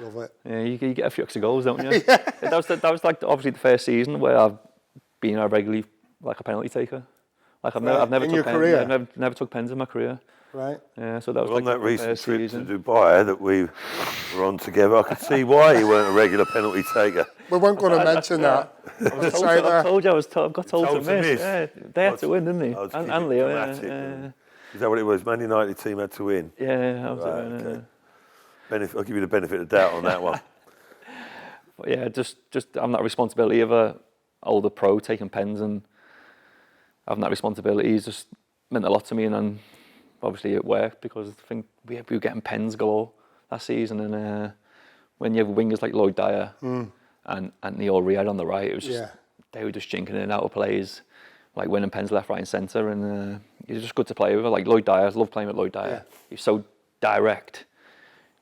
Love it. yeah, you get a few extra goals, don't you? That was like obviously the first season where I've been regularly like a penalty taker. Like I've never in took your pens. career? I've never took pens in my career. Right. Yeah, so that was On like that the recent first trip season. to Dubai that we were on together, I could see why you weren't a regular penalty taker. We weren't going to mention that. I told you I've got told Told to to miss. miss. Yeah, they had to win, didn't they? Oh, to keep And it Leo. dramatic, Yeah. Is that what it was? Man United team had to win. Yeah, Right, okay. I'll give you the benefit of the doubt on that one. But yeah, just having that responsibility of a older pro taking pens, and having that responsibility has just meant a lot to me. And then obviously it worked, because I think we were getting pens galore that season. And when you have wingers like Lloyd Dyer and Anthony Riyad on the right, it was just they were just jinking in and out of plays, like winning pens left, right, and centre. And it was just good to play with. Like Lloyd Dyer, I love playing with Lloyd Dyer. Yeah. He's so direct,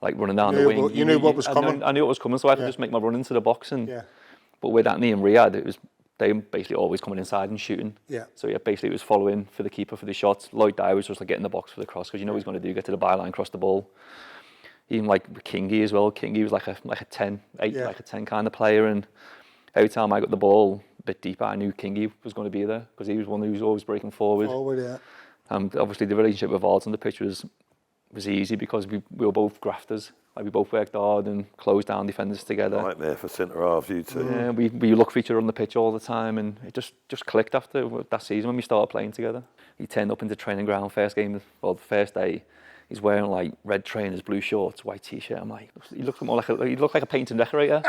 like running down the wing. You knew what was coming. I knew what was coming, so I had to just make my run into the box. And Yeah. but with Anthony and Riyad, they were basically always coming inside and shooting. Yeah. So yeah, basically it was following for the keeper for the shots. Lloyd Dyer was just like getting the box for the cross, because you know what he's going to do, get to the byline, cross the ball. Even like Kingy as well. Kingy was like a 10, like a 10 kind of player, and every time I got the ball a bit deeper, I knew Kingy was going to be there, because he was one who was always breaking forward. Yeah. And obviously the relationship with Ards on the pitch was easy, because we were both grafters. Like we both worked hard and closed down defenders together. Nightmare for centre halves, you two. Yeah, we looked for each other on the pitch all the time, and it just clicked after that season when we started playing together. He turned up into training ground the first day. He's wearing like red trainers, blue shorts, white t-shirt. I'm like, he looked like a painter and decorator.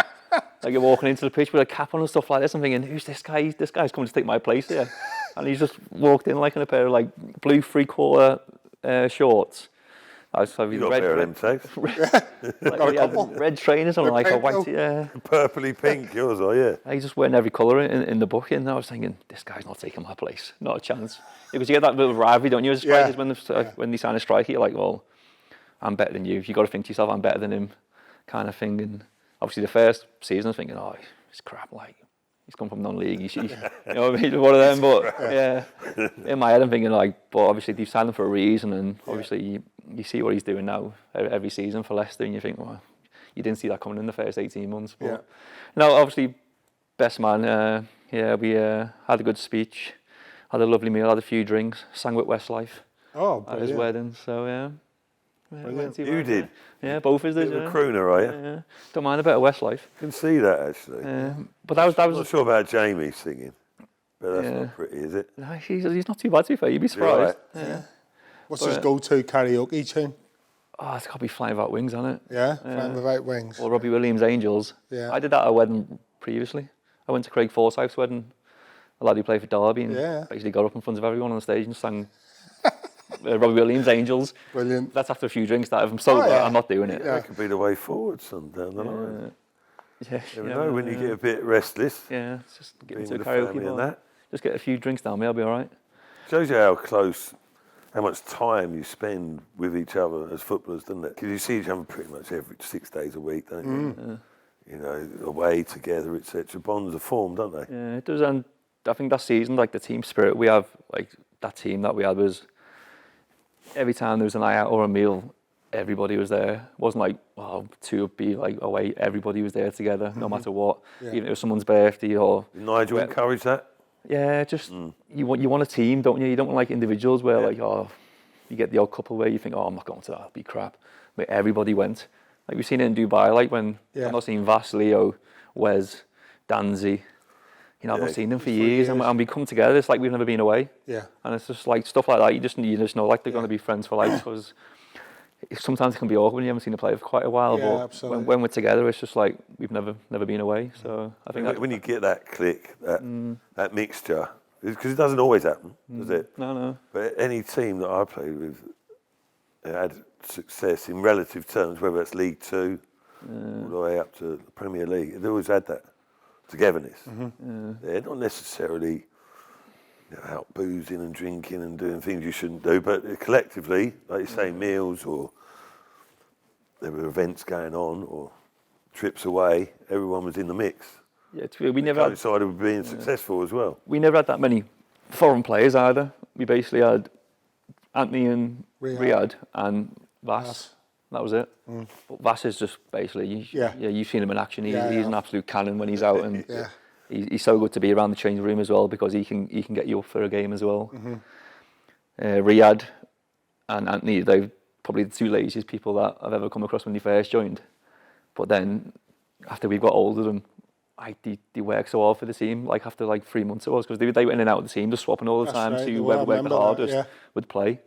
Like you're walking into the pitch with a cap on and stuff like this. I'm thinking, who's this guy? This guy's coming to take my place here. And he's just walked in like in a pair of like blue 3/4 shorts. I was You got a pair of them tags. red trainers on, like a white, Purpley pink, yours are, yeah. He's just wearing every colour in the book, and I was thinking, this guy's not taking my place, not a chance. Because you get that little rivalry, don't you, as strikers, when they sign a striker, you're like, well, I'm better than you. You got to think to yourself, I'm better than him, kind of thing. And obviously the first season, I was thinking, oh, it's crap, like, he's come from non-league, you know what I mean, one of them. But yeah, in my head, I'm thinking like, but obviously they've signed him for a reason, and obviously you see what he's doing now every season for Leicester, and you think, well, you didn't see that coming in the first 18 months. But no, obviously, best man. We had a good speech, had a lovely meal, had a few drinks, sang with Westlife at his wedding. So yeah. You did? Yeah, both of us did. You're a crooner, are you? Yeah. Don't mind a bit of Westlife. I can see that, actually. But that was. I'm not sure about Jamie singing, but that's not pretty, is it? No, he's not too bad, to be fair. You'd be surprised. Yeah. What's his go-to karaoke tune? Oh, it's got to be Flying Without Wings, hasn't it? Yeah, Flying Without Wings. Or Robbie Williams' Angels. Yeah. I did that at a wedding previously. I went to Craig Forsyth's wedding, a lad who played for Derby, and basically got up in front of everyone on the stage and sang Robbie Williams' Angels. Brilliant. That's after a few drinks. That if I'm sober, I'm not doing it. That could be the way forward some down the line. Yeah, You never know when you get a bit restless. Yeah, it's just get being into a with the karaoke family and bar. that. Just get a few drinks down me, I'll be all right. Shows you how much time you spend with each other as footballers, doesn't it? Because you see each other pretty much every 6 days a week, don't you? You know, away together, etc. Bonds are formed, don't they? Yeah, it does. And I think that season, like the team spirit we have, like that team that we had was every time there was a night out or a meal, everybody was there. It wasn't like, well, two would be like away. Everybody was there together, no matter what. Even if it was someone's birthday or. Did Nigel encourage that? Yeah, just you want a team, don't you? You don't want like individuals where like, oh, you get the odd couple where you think, oh, I'm not going to that, it'll be crap. But everybody went. Like we've seen it in Dubai, like when I've not seen Vas, Leo, Wes, Danzy. You know, I've not seen them for years. And we come together. It's like we've never been away. Yeah. And it's just like stuff like that. You just know, like they're going to be friends for life. Because sometimes it can be awkward when you haven't seen a player for quite a while. Yeah, but absolutely. when we're together, it's just like we've never been away. So I think When you get that click, that mixture, because it doesn't always happen, does it? no. But any team that I played with had success in relative terms, whether it's League Two all the way up to the Premier League. They always had that togetherness. They're not necessarily out boozing and drinking and doing things you shouldn't do, but collectively, like you say, meals or there were events going on or trips away, everyone was in the mix. Yeah, we never had, Coincided with being successful as well. we never had that many foreign players either. We basically had Anthony and Riyad and Vass. That was it. But Vass is just basically, you've seen him in action. He's an absolute cannon when he's out, and he's so good to be around the changing room as well, because he can get you up for a game as well. Riyad and Anthony, they're probably the two laziest people that I've ever come across when they first joined. But then after we've got older, them they work so hard for the team. Like after 3 months it was, because they went in and out of the team, just swapping all the time to whoever worked the hardest would play.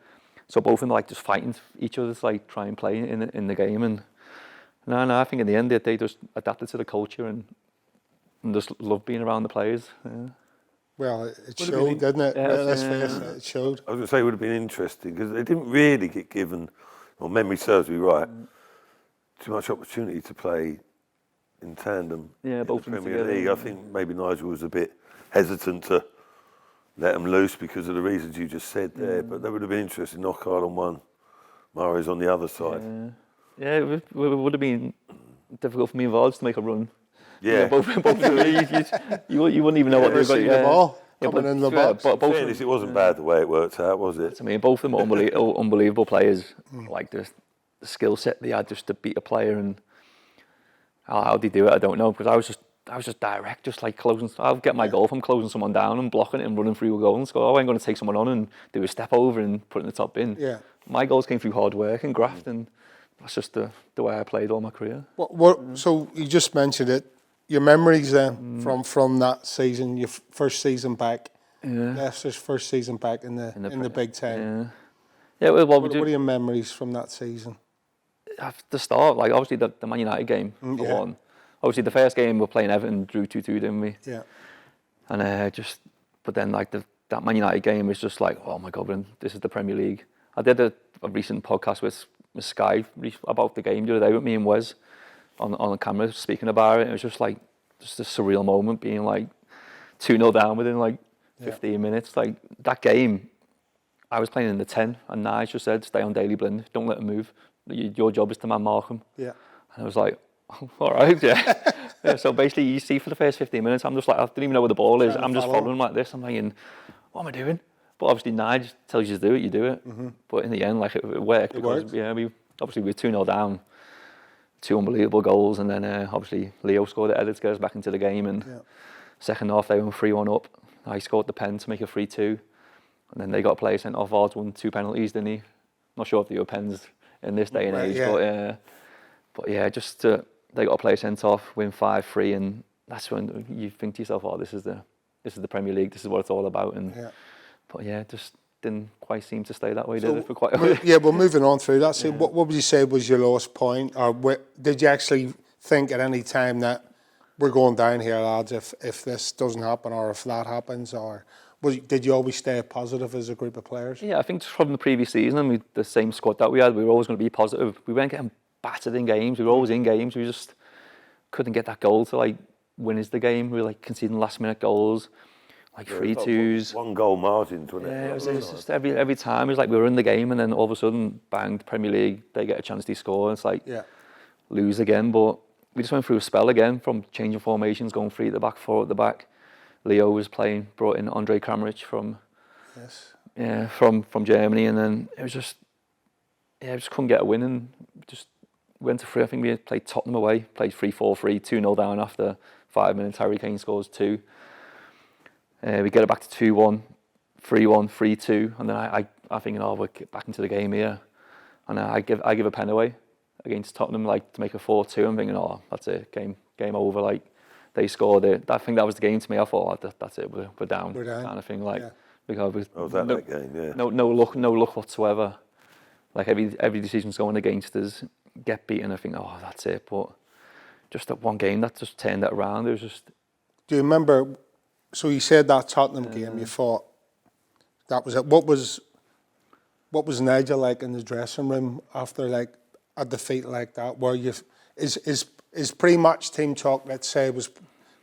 So both of them just fighting each other to try and play in the game. And no, I think in the end they just adapted to the culture and just love being around the players. Yeah. Well, it showed, didn't it? Yeah, Let's face it, it showed. I was going to say it would have been interesting because they didn't really get given, or memory serves me right, too much opportunity to play in tandem in both the of them Premier together. League. I think maybe Nigel was a bit hesitant to let them loose because of the reasons you just said there, but that would have been interesting. Knockhard on one, Murray's on the other side. Yeah, it would have been difficult for me and Vards to make a run. Yeah. Both of them, you wouldn't even know what they were going to the ball coming but, in the box. But both Fairness, it wasn't bad the way it worked out, was it? I mean, both of them are unbelievable players. Like the skill set they had just to beat a player, and how they do it, I don't know. Because I was just direct, just closing. I'll get my goal from closing someone down and blocking it and running through a goal and score. I ain't going to take someone on and do a step over and put it in the top bin. Yeah. My goals came through hard work and graft, and that's just the way I played all my career. So you just mentioned it. Your memories then from that season, your first season back, Leicester's first season back in the Big Ten. Yeah. What are your memories from that season? At the start, obviously the Man United game for one. Obviously the first game we're playing Everton, drew 2-2, didn't we? Yeah. And but then that Man United game was just oh my God, this is the Premier League. I did a recent podcast with Sky about the game the other day with me and Wes on the camera speaking about it. It was just just a surreal moment, being 2-0 down within 15 minutes. That game, I was playing in the 10, and Nige just said, stay on Daily Blind, don't let him move. Your job is to man mark him. Yeah. And I was like, oh, all right, yeah. So basically, you see for the first 15 minutes, I'm just I don't even know where the ball is. I'm just following like this. I'm thinking, what am I doing? But obviously, Nige tells you to do it, you do it. But in the end, it worked. Because, we were 2-0 down. 2 unbelievable goals, and then obviously Leo scored the header to get us back into the game, and second half they went 3-1 up. I scored the pen to make it 3-2, and then they got a player sent off. Vards won 2 penalties, didn't he? Not sure if they were pens in this day and age, but they got a player sent off, win 5-3, and that's when you think to yourself, oh, this is the Premier League, this is what it's all about, but it just didn't quite seem to stay that way, did it, for quite a while? Yeah, well, moving on through that, so what would you say was your lowest point, or did you actually think at any time that we're going down here, lads, if this doesn't happen, or if that happens, or did you always stay positive as a group of players? Yeah, I think from the previous season, and the same squad that we had, we were always going to be positive. We weren't getting battered in games, we were always in games, we just couldn't get that goal to win us the game. We were conceding last minute goals. 3-2s. One goal margins, wasn't it? Yeah, it was just every time. It was we were in the game, and then all of a sudden, bang, the Premier League, they get a chance to score. It's lose again. But we just went through a spell again from changing formations, going 3 at the back, 4 at the back. Leo was playing, brought in Andre Kramaric from Germany, and then it was just, just couldn't get a win, and just went to 3. I think we played Tottenham away, played 3-4-3, 2-0 down after 5 minutes. Harry Kane scores 2. We get it back to 2-1, 3-1, 3-2, and then I think, we'll get back into the game here, and I give a pen away against Tottenham, to make a 4-2. I'm thinking, that's it, game over. They scored it. I think that was the game to me. I thought, that's it, we're down, kind of thing. Because that game, yeah. No luck whatsoever. Like every decision's going against us, get beaten, I think, oh, that's it. But just that one game that just turned it around. It was just. Do you remember? So you said that Tottenham game, you thought that was it. What was Nigel like in the dressing room after like a defeat like that? Where is pre-match team talk? Let's say was,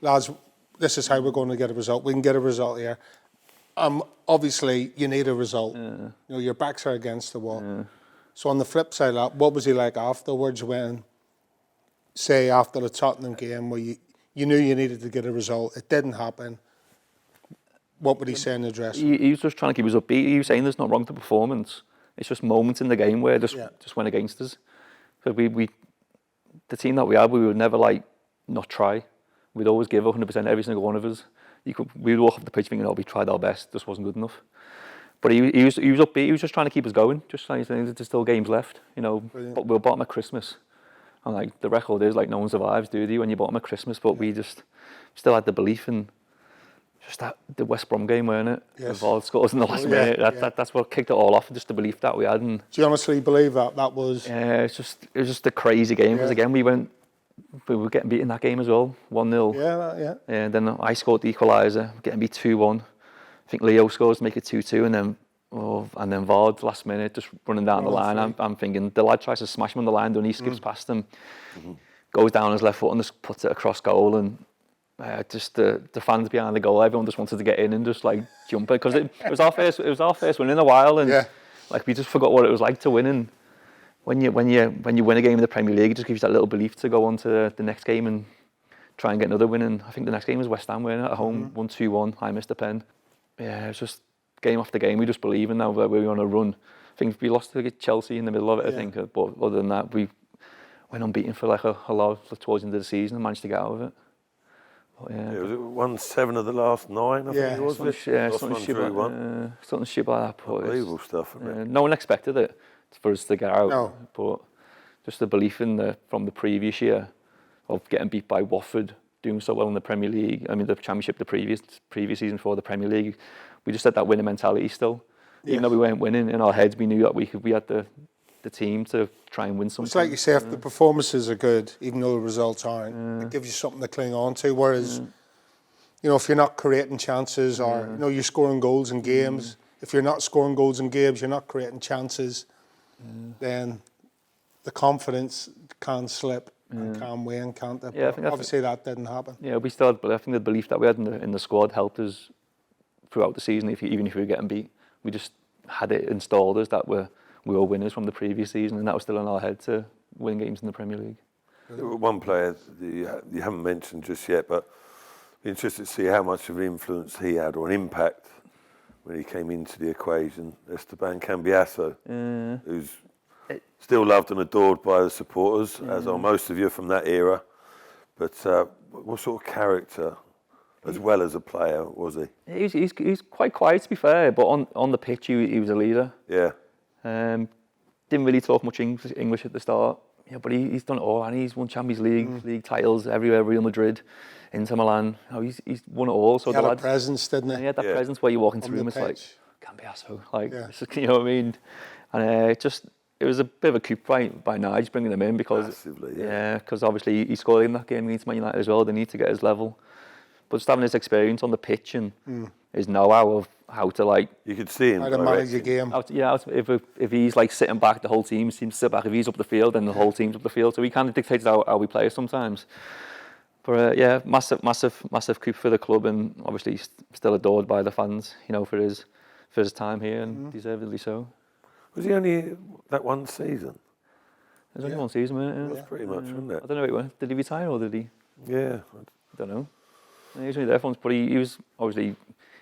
lads, this is how we're going to get a result. We can get a result here. Obviously, you need a result. You know, your backs are against the wall. So on the flip side of that, what was he like afterwards when, say, after the Tottenham game, where you knew you needed to get a result, it didn't happen? What would he say in the dressing room? He was just trying to keep us upbeat. He was saying there's not wrong with the performance. It's just moments in the game where just went against us. So the team that we had, we would never like not try. We'd always give 100% every single one of us. We'd walk off the pitch thinking, oh, we tried our best, just wasn't good enough. But he was upbeat. He was just trying to keep us going. Just saying there's still games left, you know. Brilliant. But we're bottom at Christmas, and like the record is like no one survives, do they? When you're bottom at Christmas, but we just still had the belief in just that the West Brom game, weren't it? Yes. The Vard scores in the last minute. That's what kicked it all off. Just the belief that we had. And do you honestly believe that was? Yeah, it was just a crazy game because again we were getting beat in that game as well, 1-0. Yeah. And then I scored the equaliser, getting beat 2-1. I think Leo scores to make it 2-2, and then Vard last minute just running down the line. I'm thinking the lad tries to smash him on the line, and he skips past him, goes down his left foot and just puts it across goal. And just the fans behind the goal, everyone just wanted to get in and just like jump it because it was our first win in a while, and like we just forgot what it was like to win. And when you win a game in the Premier League, it just gives you that little belief to go on to the next game and try and get another win. And I think the next game was West Ham, weren't it? At home, 1-2-1. I missed a pen. Yeah, it's just game after game. We just believe in now that we're on a run. I think we lost to Chelsea in the middle of it, I think. But other than that, we went unbeaten for like a lot towards the end of the season and managed to get out of it. But, was it won 7 of the last 9? I think it was. Something shit like that. Unbelievable stuff. No one expected it for us to get out, but just the belief from the previous year of getting beat by Watford, doing so well in the Premier League. I mean, the Championship, the previous season before the Premier League, we just had that winning mentality still. Even though we weren't winning, in our heads we knew that we had the team to try and win something. It's like you say, if the performances are good, even though the results aren't, it gives you something to cling on to. Whereas, you know, if you're not creating chances or you know you're scoring goals in games, if you're not scoring goals in games, you're not creating chances, then the confidence can slip. And can win, can't it? Yeah, I think obviously that didn't happen. Yeah, we still had, but I think the belief that we had in the squad helped us throughout the season. Even if we were getting beat, we just had it installed us that we were winners from the previous season, and that was still in our head to win games in the Premier League. One player you haven't mentioned just yet, but be interested to see how much of an influence he had or an impact when he came into the equation. Esteban Cambiasso, who's still loved and adored by the supporters, as are most of you from that era. But what sort of character, as well as a player, was he? He's quite quiet, to be fair, but on the pitch he was a leader. Yeah. Didn't really talk much English at the start. Yeah, but he's done it all, and he's won Champions League titles everywhere. Real Madrid, Inter Milan. Oh, he's won it all. So he had a presence, didn't he? He had that presence where you walk into the room, it's like Cambiasso, like you know what I mean. And it was a bit of a coup by Nige bringing him in because massively, because obviously he scored in that game against Man United as well. They need to get his level, but just having his experience on the pitch and his know-how of how to like you could see him how to manage a game. If he's like sitting back, the whole team seems to sit back. If he's up the field, then the whole team's up the field. So he kind of dictates how we play sometimes. But massive coup for the club, and obviously he's still adored by the fans. You know, for his time here, and deservedly so. Was he only that one season? It was only one season, wasn't it? It was pretty much, wasn't it? I don't know. Did he retire or did he? Yeah. I don't know. He was only there for once, but he was obviously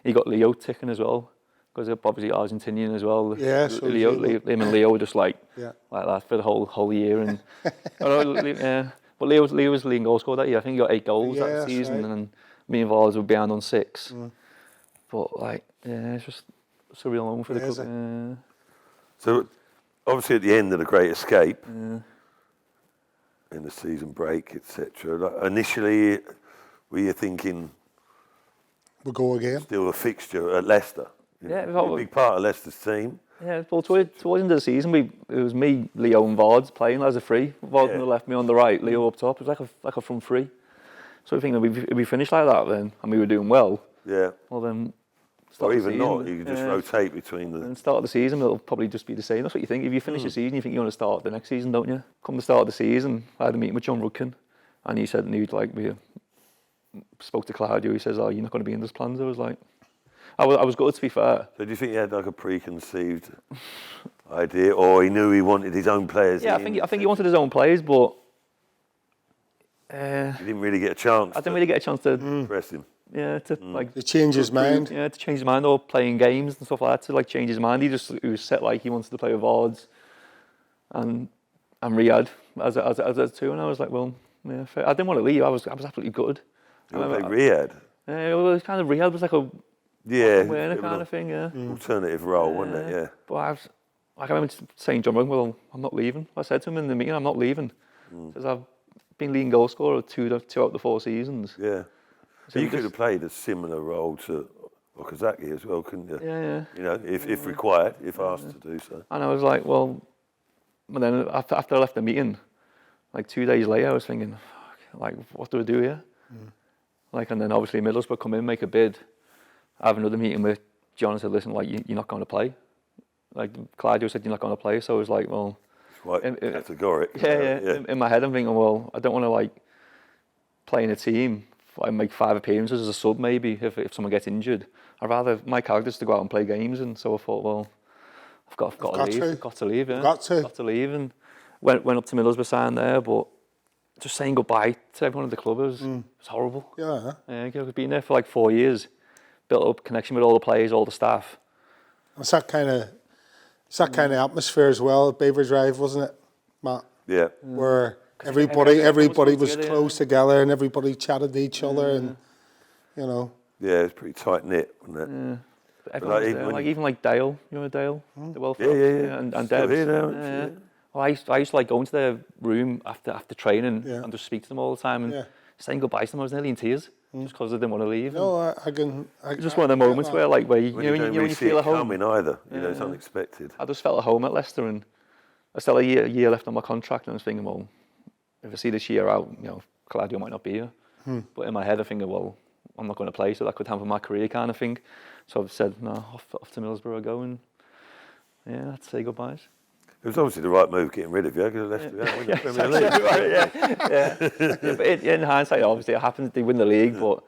he got Leo ticking as well because obviously Argentinian as well. Yeah, so him and Leo were just like that for the whole year, and but Leo was leading goal scorer that year. I think he got 8 goals that season, and me and Vars were behind on 6. But like, it's just a surreal moment for the club. So, obviously, at the end of the Great Escape, in the season break, etc., like, initially, were you thinking we'll go again? Still a fixture at Leicester? You know, a big part of Leicester's team. Yeah, well, towards the end of the season, it was me, Leo, and Vards playing as a free. Vards on the left, me on the right, Leo up top. It was like a front three. So I think if we finished like that, then and we were doing well. Yeah. Well, then. Or even not, you can just rotate between the. And start of the season, it'll probably just be the same. That's what you think. If you finish the season, you think you want to start the next season, don't you? Come the start of the season, I had a meeting with John Rudkin, and he said, we spoke to Claudio. He says, "Oh, you're not going to be in those plans." I was like, I was good, to be fair. So do you think he had like a preconceived idea, or he knew he wanted his own players? Yeah, I think he wanted his own players, but he didn't really get a chance. I didn't really get a chance to press him. Yeah, to change his mind. Yeah, to change his mind, or playing games and stuff like that, to like change his mind. He was set like he wanted to play with Vards and Riyadh as a two, and I was like, well, yeah, fair. I didn't want to leave. I was absolutely gutted. You want to play Riyadh? Yeah, it was kind of Riyadh was like a winner kind of thing, yeah. Alternative role, wasn't it? Yeah. But I remember saying, John Rugg, well, I'm not leaving. I said to him in the meeting, I'm not leaving, because I've been leading goal scorer two out the 4 seasons. Yeah. So you could have played a similar role to Okazaki as well, couldn't you? Yeah. You know, if required, if asked to do so. And I was like, well, but then after I left the meeting, like 2 days later, I was thinking, fuck, like, what do I do here? Like, and then obviously Middlesbrough come in, make a bid. I have another meeting with John and said, listen, like, you're not going to play. Like, Claudio said, you're not going to play. So I was like, well... It's quite categoric. Yeah. In my head, I'm thinking, well, I don't want to, like, play in a team. I make 5 appearances as a sub, maybe, if someone gets injured. I'd rather my character's to go out and play games. And so I thought, well, I've got to leave. I've got to leave, yeah. Got to leave. And went up to Middlesbrough, signed there, but just saying goodbye to everyone at the club was horrible. Yeah. I've been there for like 4 years, built up connection with all the players, all the staff. It's that kind of atmosphere as well at Beaver Drive, wasn't it, Matt? Yeah. Where everybody was close together and everybody chatted to each other and, you know. Yeah, it's pretty tight-knit, wasn't it? Yeah. But everyone was there, even like Dale, you know Dale? The welfare yeah. And Still Debs. here now, Yeah. Well, I used to like go into their room after training and just speak to them all the time and saying goodbye to them. I was nearly in tears just because I didn't want to leave. No, it's just one of the moments where you feel at home. Coming either, you know, it's unexpected. I just felt at home at Leicester, and I still had a year left on my contract, and I was thinking, well, if I see this year out, you know, Claudio might not be here. But in my head, I think, well, I'm not going to play, so that could hamper my career, kind of thing. So I've said, no, off to Middlesbrough I go, and yeah, I'd say goodbyes. It was obviously the right move getting rid of you, because Leicester win the Premier League. But in hindsight, obviously, it happened. They win the league, but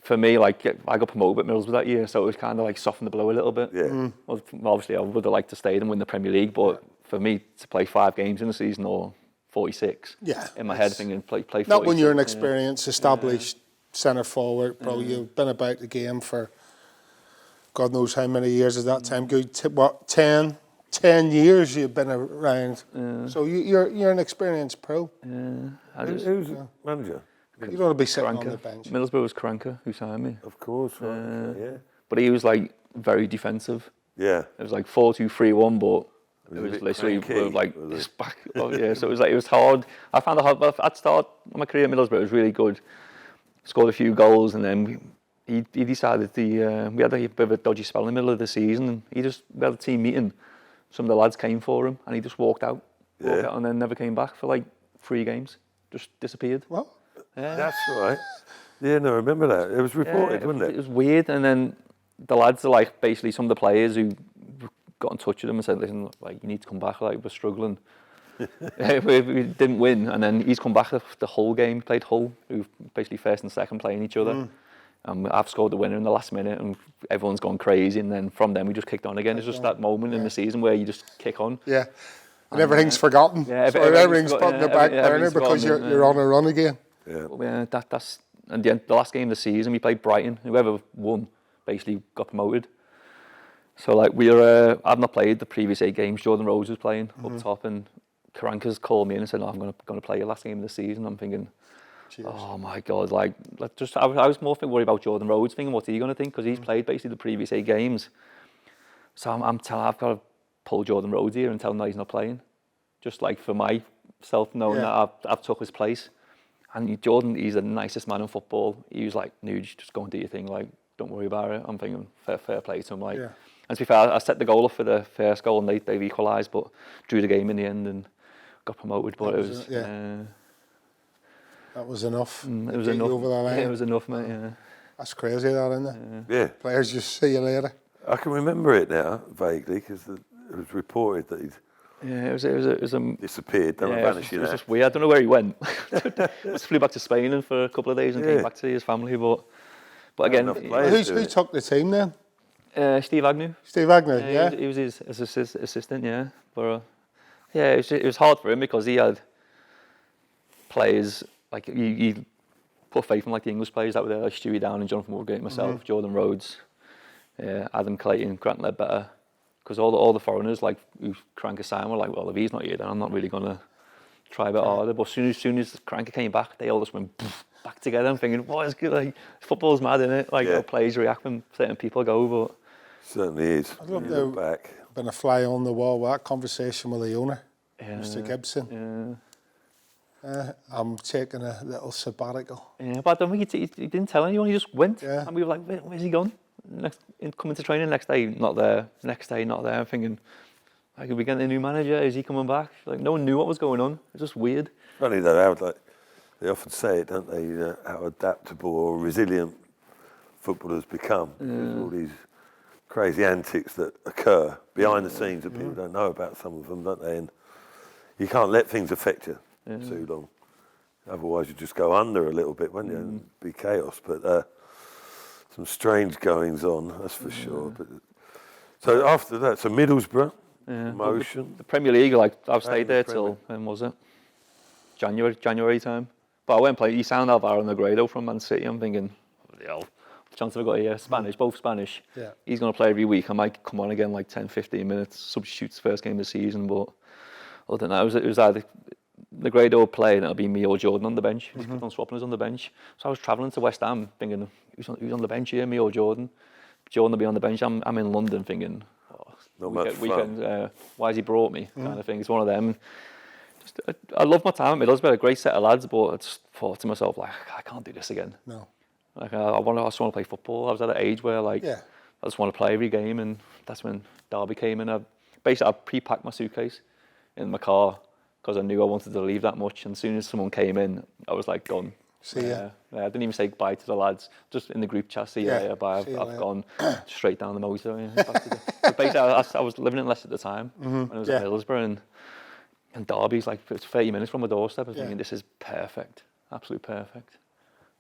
for me, like, I got promoted at Middlesbrough that year, so it was kind of like softened the blow a little bit. Yeah. Well, obviously, I would have liked to stay and win the Premier League, but for me to play 5 games in a season or 46, in my head, thinking play 46. Not when you're an experienced, established centre forward, bro. You've been about the game for God knows how many years at that time. Good, 10 years you've been around. So you're an experienced pro. Who's the manager? You don't want to be sitting on the bench. Middlesbrough was Karanka who signed me. Of course, right. Yeah. But he was like very defensive. Yeah. It was like 4-2-3-1, but it was literally like this back. So it was hard. I found it hard. But at the start of my career at Middlesbrough, it was really good. Scored a few goals, and then he decided we had a bit of a dodgy spell in the middle of the season, and we had a team meeting. Some of the lads came for him, and he just walked out, and then never came back for like 3 games. Just disappeared. What? Yeah. That's right. Yeah, no, I remember that. It was reported, wasn't it? It was weird, and then the lads are like basically some of the players who got in touch with him and said, "Listen, like you need to come back. Like we're struggling." we didn't win, and then he's come back the Hull game. Played Hull, who basically first and second playing each other. I've scored the winner in the last minute, and everyone's gone crazy. And then from then we just kicked on again. It's just that moment in the season where you just kick on. Yeah, and everything's forgotten. Yeah, everything's put in the back burner because you're on a run again. Yeah. But, that's and the last game of the season we played Brighton. Whoever won basically got promoted. So like I've not played the previous 8 games. Jordan Rhodes was playing up top, and Karanka's called me in and said, "No, I'm going to play your last game of the season." I'm thinking, cheers. Oh my God! Like, I was more worried about Jordan Rhodes, thinking, what's he going to think? Because he's played basically the previous 8 games. So I'm telling, I've got to pull Jordan Rhodes here and tell him that he's not playing, just like for myself, knowing that I've took his place. And Jordan, he's the nicest man in football. He was like, "Nuge, just go and do your thing. Like, don't worry about it." I'm thinking, fair play to him. Like, And to be fair, I set the goal up for the first goal, and they've equalised, but drew the game in the end and got promoted. But it was that was enough. it was Get you enough. over the line. Yeah, it was enough, mate. Yeah. That's crazy, that, isn't it? Yeah. Players just see you later. I can remember it now vaguely because it was reported that he'd Yeah, it was disappeared, done a vanishing it was act. just weird. I don't know where he went. Just flew back to Spain and for a couple of days and came back to see his family. But again, enough players. Who took the team then? Steve Agnew. Steve Agnew, yeah. He was his assistant, yeah. But it was hard for him because he had players like he put faith in like the English players that were there, like Stewie Down and Jonathan Woodgate, myself, Jordan Rhodes, Adam Clayton, Grant Ledbetter. Because all the foreigners like who Cranker signed were like, well, if he's not here, then I'm not really gonna try a bit harder. But as soon as Cranker came back, they all just went back together. I'm thinking, what is good? Like football's mad, isn't it? Like how players react when certain people go. But Certainly is. I'd love You to look back. been a fly on the wall with that conversation with the owner, yeah, Mr. Gibson. I'm taking a little sabbatical. Yeah, but I don't think he didn't tell anyone. He just went, Yeah. and we were like, where's he gone? Coming to training next day, not there. Next day, not there. I'm thinking, like, are we getting a new manager? Is he coming back? Like, no one knew what was going on. It was just weird. Funny though, how they often say it, don't they? How adaptable or resilient footballers become. There's all these crazy antics that occur behind the scenes that people don't know about. Some of them, don't they? And you can't let things affect you too long. Otherwise, you just go under a little bit, won't you? And be chaos. But some strange goings on, that's for sure. But so after that, so Middlesbrough, promotion. The Premier League, like I've stayed there Premier. till when was it? January time. But I went and played Isan Alvaro Negredo from Man City. I'm thinking, bloody hell, what chance have I got here? Spanish, both Spanish. Yeah. He's going to play every week. I might come on again like 10, 15 minutes, substitutes first game of the season. But other than that, it was either Negredo would play and it'll be me or Jordan on the bench. He's kept on swapping us on the bench. So I was travelling to West Ham thinking, who's on the bench here, me or Jordan? Jordan will be on the bench. I'm in London thinking, weekend, why has he brought me? Kind of thing. It's one of them. I love my time at Middlesbrough, a great set of lads, but I just thought to myself, like, I can't do this again. No. Like, I just want to play football. I was at an age where, like, I just want to play every game, and that's when Derby came in. I pre-packed my suitcase in my car because I knew I wanted to leave that much. And as soon as someone came in, I was like, gone. See ya. I didn't even say goodbye to the lads. Just in the group chat, see you later, bye. I've gone straight down the motor. But basically, I was living in Leicester at the time when I was at Middlesbrough, and Derby's like it's 30 minutes from my doorstep. I was thinking, this is perfect, absolute perfect.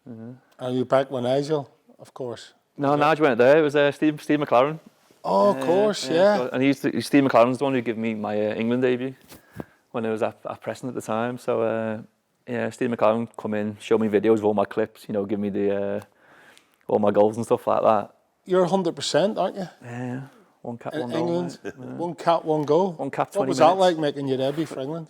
And you back with Nigel, of course. No, Nigel went there. It was Steve McLaren. Oh, of course, yeah. And Steve McLaren's the one who gave me my England debut when I was at Preston at the time. So Steve McLaren come in, show me videos of all my clips, give me the all my goals and stuff like that. You're 100%, aren't you? Yeah, one cap, In one England, goal. one cap, one goal. One cap, 20 What was minutes. that like making your debut for England?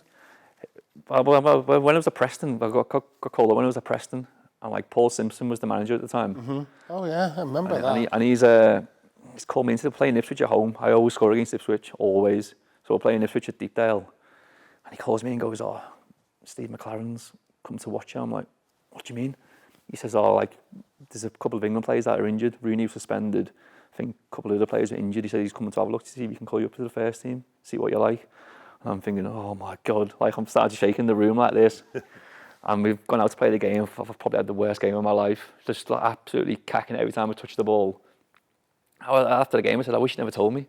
When I was at Preston, I got called up when I was at Preston, and like Paul Simpson was the manager at the time. Oh yeah, I remember that. And he's called me into playing Ipswich at home. I always score against Ipswich, always. So we're playing Ipswich at Deepdale, and he calls me and goes, "Oh, Steve McLaren's come to watch you." I'm like, "What do you mean?" He says, "Oh, like there's a couple of England players that are injured. Rooney was suspended. I think a couple of other players are injured." He said he's coming to have a look to see if he can call you up to the first team, see what you're like. And I'm thinking, oh my God, like I'm starting to shake in the room like this. And we've gone out to play the game. I've probably had the worst game of my life. Just like absolutely cacking it every time I touch the ball. After the game, I said, I wish you never told me.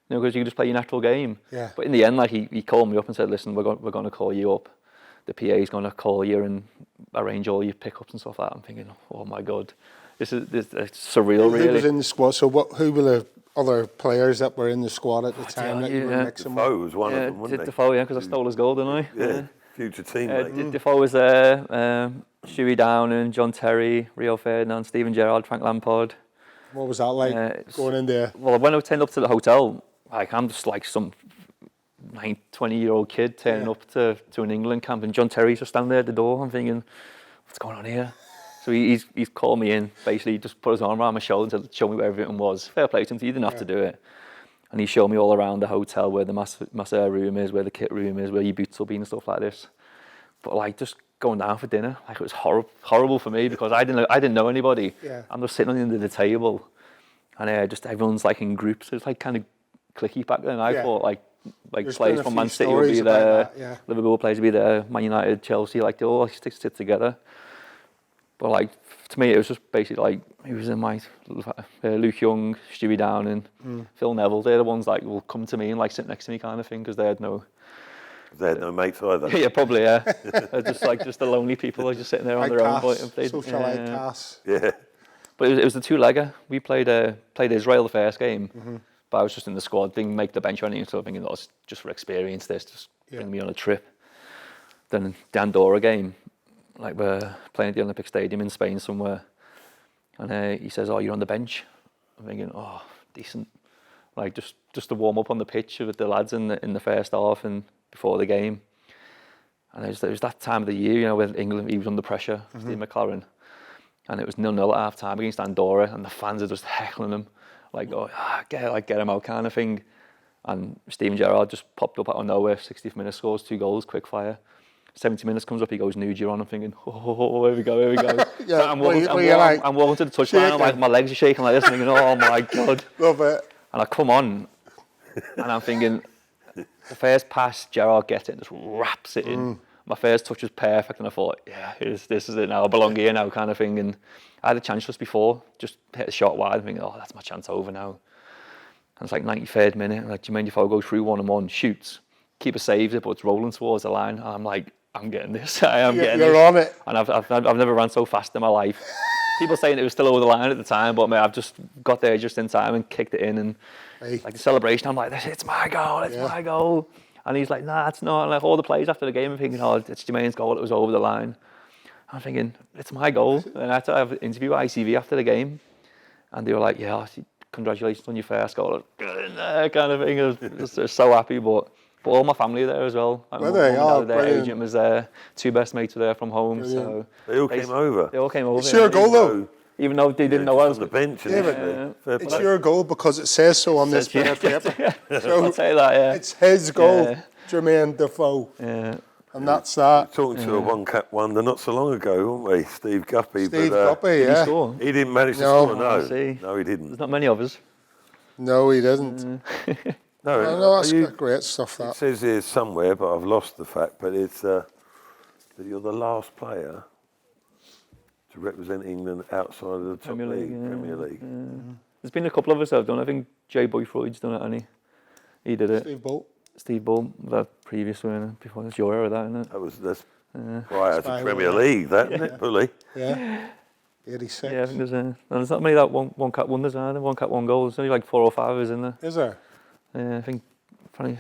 Because you can just play your natural game. Yeah. But in the end, like he called me up and said, listen, we're going to call you up. The PA's going to call you and arrange all your pickups and stuff like that. I'm thinking, oh my God, this is surreal, really. Who was in the squad? So who were the other players that were in the squad at the time that you were mixing with? Defoe was one of them, wasn't he? Defoe, because I stole his goal, didn't I? Yeah, future teammate. Defoe was there, Stewie Downing, John Terry, Rio Ferdinand, Steven Gerrard, Frank Lampard. What was that like, going in there? Well, when I turned up to the hotel, like I'm just like some 20-year-old kid turning up to an England camp, and John Terry's just standing there at the door. I'm thinking, what's going on here? So he's called me in, basically just put his arm around my shoulder and said, show me where everything was. Fair play to him, he didn't have to do it. And he showed me all around the hotel where the masseur room is, where the kit room is, where your boots will be and stuff like this. But like just going down for dinner, like it was horrible for me because I didn't know anybody. Yeah. I'm just sitting on the end of the table and just everyone's like in groups. It was like kind of cliquey back then. I thought like There's players been a from few Man City will be stories about there, that, yeah. Liverpool players will be there, Man United, Chelsea, like they all sit together. But like to me, it was just basically like he was in my Luke Young, Stewie Downing, Phil Neville. They're the ones like will come to me and like sit next to me kind of thing because they had no mates either. yeah, probably, yeah. They're just the lonely people are just sitting there on their own. Social outcasts. Yeah. But it was the two-legger. We played Israel the first game, but I was just in the squad, didn't make the bench or anything, so thinking, it's just for experience, just bring me on a trip. Then the Andorra game, like we're playing at the Olympic Stadium in Spain somewhere, and he says, you're on the bench. I'm thinking, decent. Like just to warm up on the pitch with the lads in the first half and before the game. And it was that time of the year, with England, he was under pressure, Steve McLaren. And it was 0-0 at half time against Andorra, and the fans are just heckling him, like, get him out kind of thing. And Steven Gerrard just popped up out of nowhere, 60th minute, scores 2 goals, quick fire. 70 minutes comes up, he goes Nugent on. I'm thinking, here we go. Yeah, I'm walking to the touchline, I'm like, my legs are shaking like this, and thinking, oh my God. Love it. And I come on, and I'm thinking, the first pass, Gerrard gets it and just wraps it in. My first touch was perfect, and I thought, this is it now, I belong here now kind of thing. And I had a chance just before, just hit a shot wide, and thinking, that's my chance over now. And it's like 93rd minute, and like Jermaine Defoe goes through 1-on-1, shoots, keeper saves it, but it's rolling towards the line, and I'm like, I'm getting this, I am getting this. You're on it. And I've never ran so fast in my life. People saying it was still over the line at the time, but I've just got there just in time and kicked it in, and like the celebration, I'm like, it's my goal, it's my goal. And he's like, nah, it's not. And like all the players after the game are thinking, it's Jermaine's goal, it was over the line. I'm thinking, it's my goal. And I had to have an interview with ITV after the game, and they were like, congratulations on your first goal. Kind of thing. I was so happy, but all my family were there as well. Were they? Their agent was there, 2 best mates were there from home. So They all came over. They all came over. It's your goal though. Even though they didn't know I was on the bench. It's your goal because it says so on this bit of paper. So I'd say that, yeah. it's his goal, Jermaine Defoe. Yeah. And that's that. Talking to a one-cap wonder not so long ago, weren't we? Steve Guppy. Steve Guppy, yeah. He didn't manage to score, no. See. No, he didn't. There's not many of us. No, he didn't. No, that's great stuff, that. It says here somewhere, but I've lost the fact, but it's that you're the last player to represent England outside of the top Premier League. Yeah. There's been a couple of us that have done. I think Jay Boyfroyd's done it, hasn't he? He did it. Steve Bolt, that previous one, before this your era, that, isn't it? That's prior to Premier League, that, isn't it? Bully. Yeah. 86. Yeah, I think there's not many that one cap wonders, are there? 1 cap, 1 goal. There's only like 4 or 5 of us in there. Is there? Yeah, I think.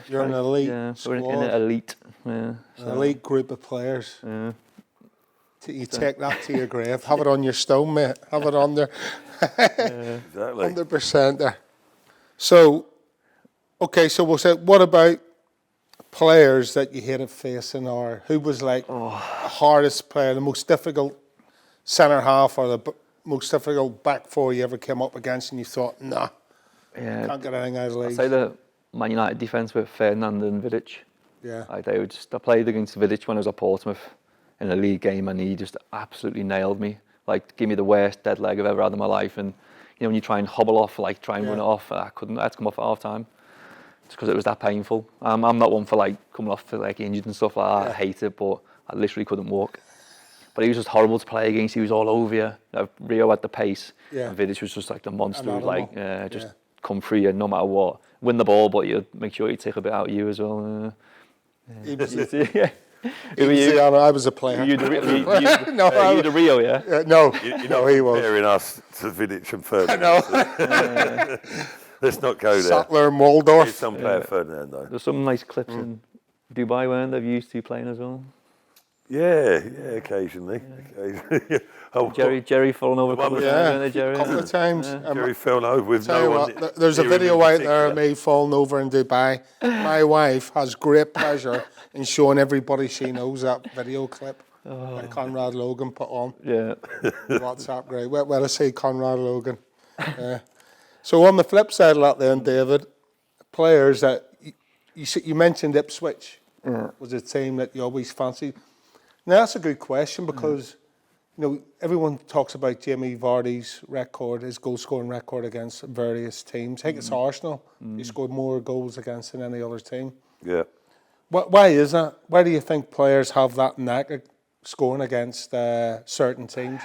You're an elite. Yeah, squad. we're in an elite. Yeah, an elite group of players. Yeah. You take that to your grave. Have it on your stone, mate. Have it on there. Exactly. 100% there. So, okay, so we'll say, what about players that you hated facing, or who was like the hardest player, the most difficult centre half, or the most difficult back four you ever came up against, and you thought, nah, can't get anything out of the league? I'd say the Man United defence with Ferdinand and Vidic. Yeah. Like I played against Vidic when I was at Portsmouth in a league game, and he just absolutely nailed me. Like, give me the worst dead leg I've ever had in my life. And when you try and hobble off, like try and run it off, I couldn't. I had to come off at half time. Just because it was that painful. I'm not one for like coming off for like injured and stuff like that. I hate it, but I literally couldn't walk. But he was just horrible to play against. He was all over you. Rio had the pace. Yeah. And Vidic was just like the monster who like just come through you no matter what. Win the ball, but you make sure you take a bit out of you as well. He was I was a player. You the Rio, yeah? No, he was. Comparing us to Vidic and Ferdinand. No. Let's not go there. Sattler, Moldorf. He's some player Ferdinand, though. There's some nice clips in Dubai, weren't there? Used to playing as well. Yeah, occasionally. Jerry falling over a couple of times, a couple of times. Jerry fell over with no one. There's a video out there of me falling over in Dubai. My wife has great pleasure in showing everybody she knows that video clip that Conrad Logan put on. Yeah. WhatsApp, great. Well, I say Conrad Logan. So on the flip side of that then, David, players that you mentioned Ipswich was a team that you always fancied. Now that's a good question because everyone talks about Jamie Vardy's record, his goal scoring record against various teams. I think it's Arsenal. He scored more goals against than any other team. Yeah. Why is that? Why do you think players have that knack of scoring against certain teams?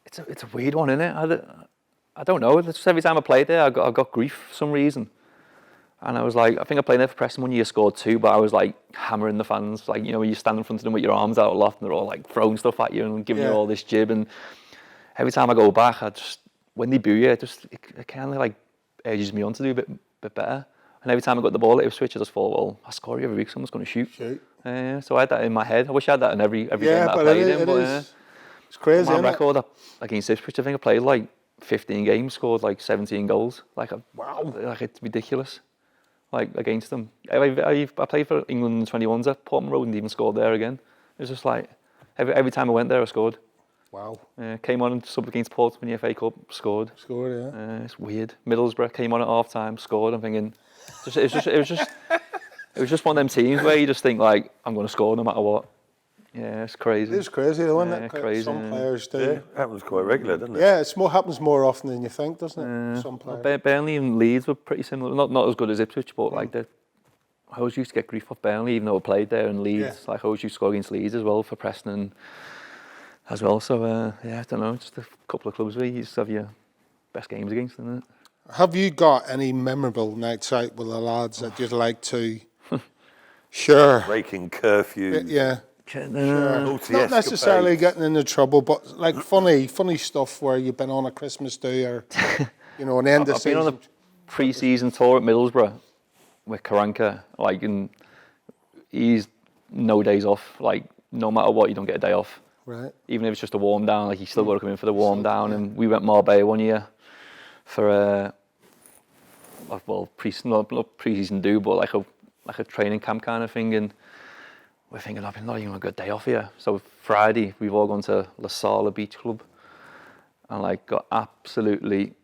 It's a weird one, isn't it? I don't know. Just every time I played there, I got grief for some reason. And I was like, I think I played there for Preston one year, scored 2, but I was like hammering the fans. Like, when you stand in front of them with your arms out aloft and they're all like throwing stuff at you and giving you all this jib. And every time I go back, when they boo you, it kind of like urges me on to do a bit better. And every time I got the ball at Ipswich, I just thought, well, I score every week, someone's going to shoot. So I had that in my head. I wish I had that in every game that I played in. But it's crazy, my record against Ipswich, I think I played like 15 games, scored like 17 goals. Wow. Like, it's ridiculous. Like, against them. I played for England 21s at Portsmouth Road and even scored there again. It was just like, every time I went there, I scored. Wow. Came on and subbed against Portsmouth in the FA Cup, scored. Scored, yeah. It's weird. Middlesbrough came on at half time, scored. I'm thinking, it was just one of them teams where you just think like, I'm going to score no matter what. Yeah, it's crazy. It is crazy though, isn't it? Crazy, some players do. Yeah, happens quite regular, doesn't it? Yeah, happens more often than you think, doesn't it? Some players. Burnley and Leeds were pretty similar. Not as good as Ipswich, but like I always used to get grief off Burnley, even though I played there, and Leeds. Yeah. Like I always used to score against Leeds as well for Preston as well. So I don't know, just a couple of clubs where you used to have your best games against, isn't it? Have you got any memorable nights out with the lads that you'd like to share? Breaking curfew. Yeah. Sure. Not necessarily getting into trouble, but like funny stuff where you've been on a Christmas do or an end of I've been on a pre-season tour at Middlesbrough with Karanka, like, and he's no days off. Like, no matter what, you don't get a day off. Right. Even if it's just a warm down, like you still got to come in for the warm down. And we went Marbella one year for not pre-season do, but like a training camp kind of thing. And we're thinking, I've not even got a good day off here. So Friday, we've all gone to La Beach Club and like got absolutely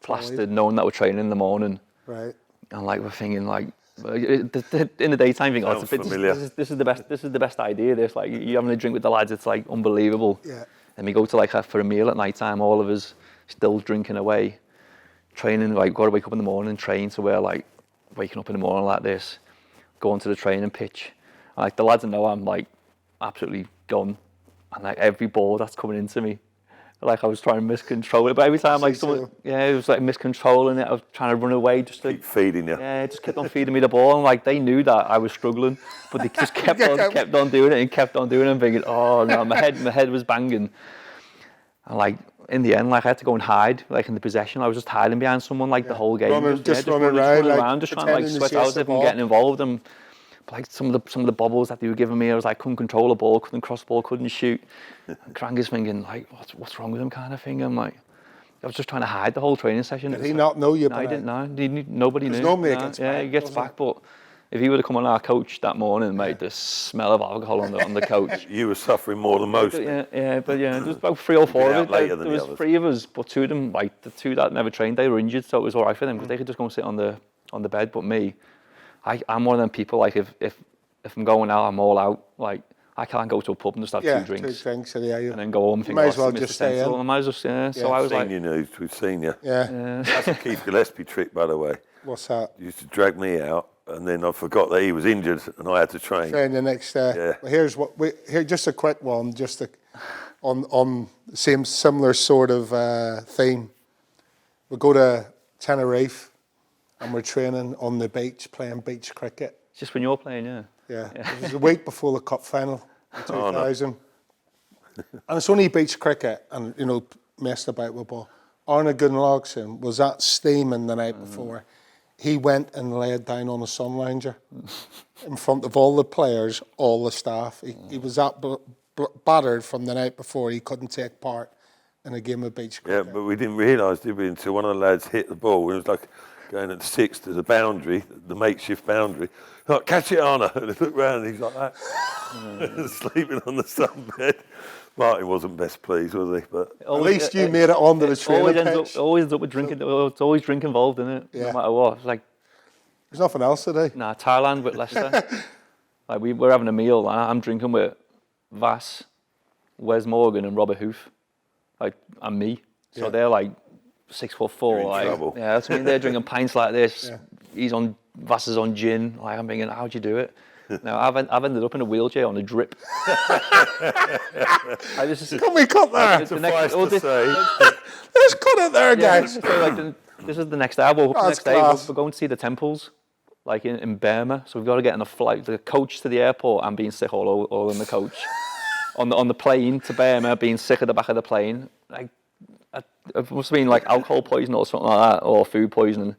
plastered, knowing that we're training in the morning. Right. And like we're thinking, like in the daytime, thinking, this is the best idea. This, like, you're having a drink with the lads, it's like unbelievable. Yeah. And we go to for a meal at night time, all of us still drinking away, training. Like, got to wake up in the morning and train. So we're like waking up in the morning like this, going to the training pitch. Like, the lads know I'm like absolutely done, and like every ball that's coming into me, like I was trying to miscontrol it, but every time like someone, it was like miscontrolling it. I was trying to run away, just to keep feeding you. Yeah, just kept on feeding me the ball, and like they knew that I was struggling, but they just kept on doing it and kept on doing it. And thinking, oh no, my head was banging, and like in the end, like I had to go and hide, like in the possession. I was just hiding behind someone like the whole game, running around, just trying to like sweat out if I'm getting involved. And like some of the bobbles that they were giving me, I was like, couldn't control the ball, couldn't cross the ball, couldn't shoot. And Kranga's thinking like, what's wrong with him, kind of thing. I'm like, I was just trying to hide the whole training session. Did he not know you? No, he didn't know. Nobody knew. Normally he gets back, but if he would have come on our coach that morning, mate, the smell of alcohol on the couch. You were suffering more than most. But there was about 3 or 4 of it. There was 3 of us, but 2 of them, like the 2 that never trained, they were injured, so it was all right for them because they could just go and sit on the bed. But me, I'm one of them people. Like if I'm going out, I'm all out. Like I can't go to a pub and just have 2 drinks. 2 drinks, and then go home and think, might as well just stay in. I might as well, So I was like, we've seen you. Yeah. That's a Keith Gillespie trick, by the way. What's that? He used to drag me out, and then I forgot that he was injured, and I had to train. Train the next day. Yeah. Well, here just a quick one, on the same similar sort of theme. We go to Tenerife, and we're training on the beach, playing beach cricket. Just when you're playing, yeah. Yeah. It was a week before the cup final in 2000. And it's only beach cricket and, messed about with ball. Arne Gunnlaugsson was at steaming the night before. He went and laid down on a sun lounger in front of all the players, all the staff. He was that battered from the night before. He couldn't take part in a game of beach cricket. Yeah, but we didn't realise, did we, until one of the lads hit the ball. It was like going at 6 to the boundary, the makeshift boundary. Like, catch it, Arne. And he looked round and he's like that, sleeping on the sunbed. Martin wasn't best pleased, was he? But at least you made it onto the training pitch. Always ends up with drinking. It's always drink involved in it, no matter what. It's like, there's nothing else today. Nah, Thailand with Leicester. Like we're having a meal, and I'm drinking with Vas, Wes Morgan and Robert Hoof, like, and me. So they're like 6'4". You're in like, trouble. yeah, that's what I mean. They're drinking pints like this. He's on Vass's on gin. Like, I'm thinking, how'd you do it? Now I've ended up in a wheelchair on a drip. Can we cut there? Suffice to say. Let's cut it there, guys. So like this is the next day. I woke up the next day. We're going to see the temples, like in Burma. So we've got to get on a flight, the coach to the airport, and being sick all in the coach. on the plane to Burma, being sick at the back of the plane. Like, it must have been like alcohol poisoning or something like that, or food poisoning.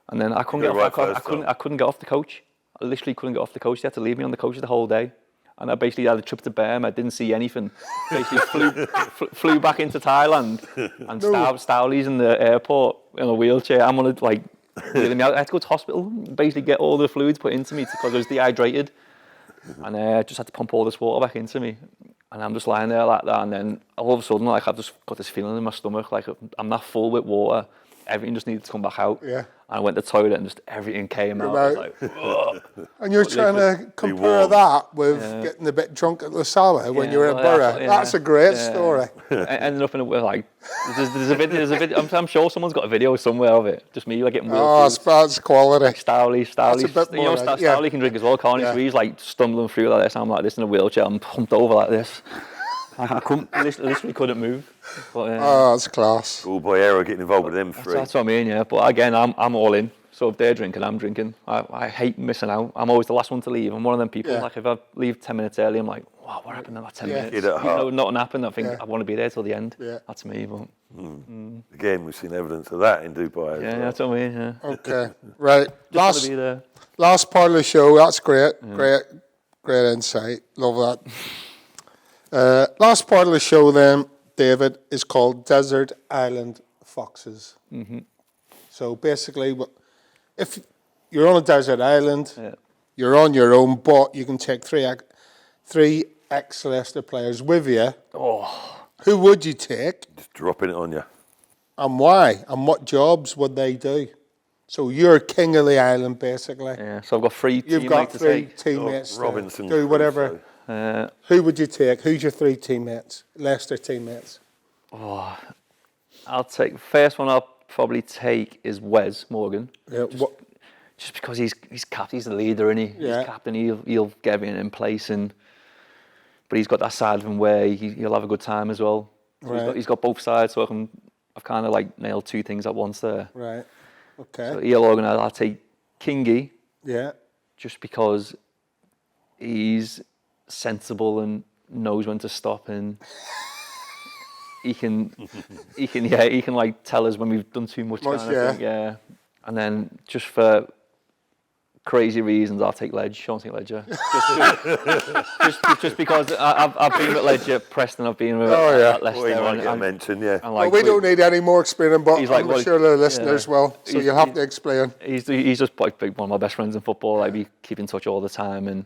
And then I couldn't I couldn't get off the coach. I literally couldn't get off the coach. They had to leave me on the coach the whole day. And I basically had a trip to Burma. I didn't see anything. Basically flew back into Thailand. And Stowley's in the airport in a wheelchair. I'm on like, I had to go to hospital, basically get all the fluids put into me because I was dehydrated. And I just had to pump all this water back into me. And I'm just lying there like that. And then all of a sudden, like, I've just got this feeling in my stomach, like I'm not full with water. Everything just needed to come back out. Yeah. And I went to the toilet and just everything came out. I was like, ugh. And you're trying to compare that with getting a bit drunk at La Sala when you were at Borough. That's a great story. I ended up in a, like, there's a video, I'm sure someone's got a video somewhere of it. Just me, like, getting that's quality. Stowley. You know, Stowley can drink as well, can't he? So he's like stumbling through like this. I'm like this in a wheelchair. I'm pumped over like this. I literally couldn't move. But, that's class. Schoolboy era getting involved with them three. That's what I mean, yeah. But again, I'm all in. So if they're drinking, I'm drinking. I hate missing out. I'm always the last one to leave. I'm one of them people. Like if I leave 10 minutes early, I'm like, wow, what happened in that 10 minutes? Kid at heart. Nothing happened. I think I want to be there till the end. That's me. But Again, we've seen evidence of that in Dubai. As well. that's what I mean. Yeah. Okay, right. Just be there. Last part of the show. That's great. Great insight. Love that. Last part of the show then, David, is called Desert Island Foxes. So basically, if you're on a desert island, you're on your own, but you can take three ex-Leicester players with you. Who would you take? Just dropping it on you. And why? And what jobs would they do? So you're king of the island, basically. Yeah. So I've got three. You've got three to take. teammates. Robinson. Do whatever. Who would you take? Who's your three teammates? Leicester teammates. I'll take first one. I'll probably take is Wes Morgan. Yeah. Just because he's captain, he's the leader, and he's captain. He'll get everything in place, but he's got that side of him where he'll have a good time as well. So he's got both sides, so I've kind of like nailed two things at once there. Right. Okay. So he'll organise. I'll take Kingy. Yeah. Just because he's sensible and knows when to stop, and he can like tell us when we've done too much. And then just for crazy reasons, I'll take Sean St. Ledger. just because I've been with Ledger, Preston, I've been with Leicester. Well, he might get mentioned, Like, we don't need any more explaining, but I'm sure the listeners will, so you'll have to explain. He's just like one of my best friends in football. Like, we keep in touch all the time, and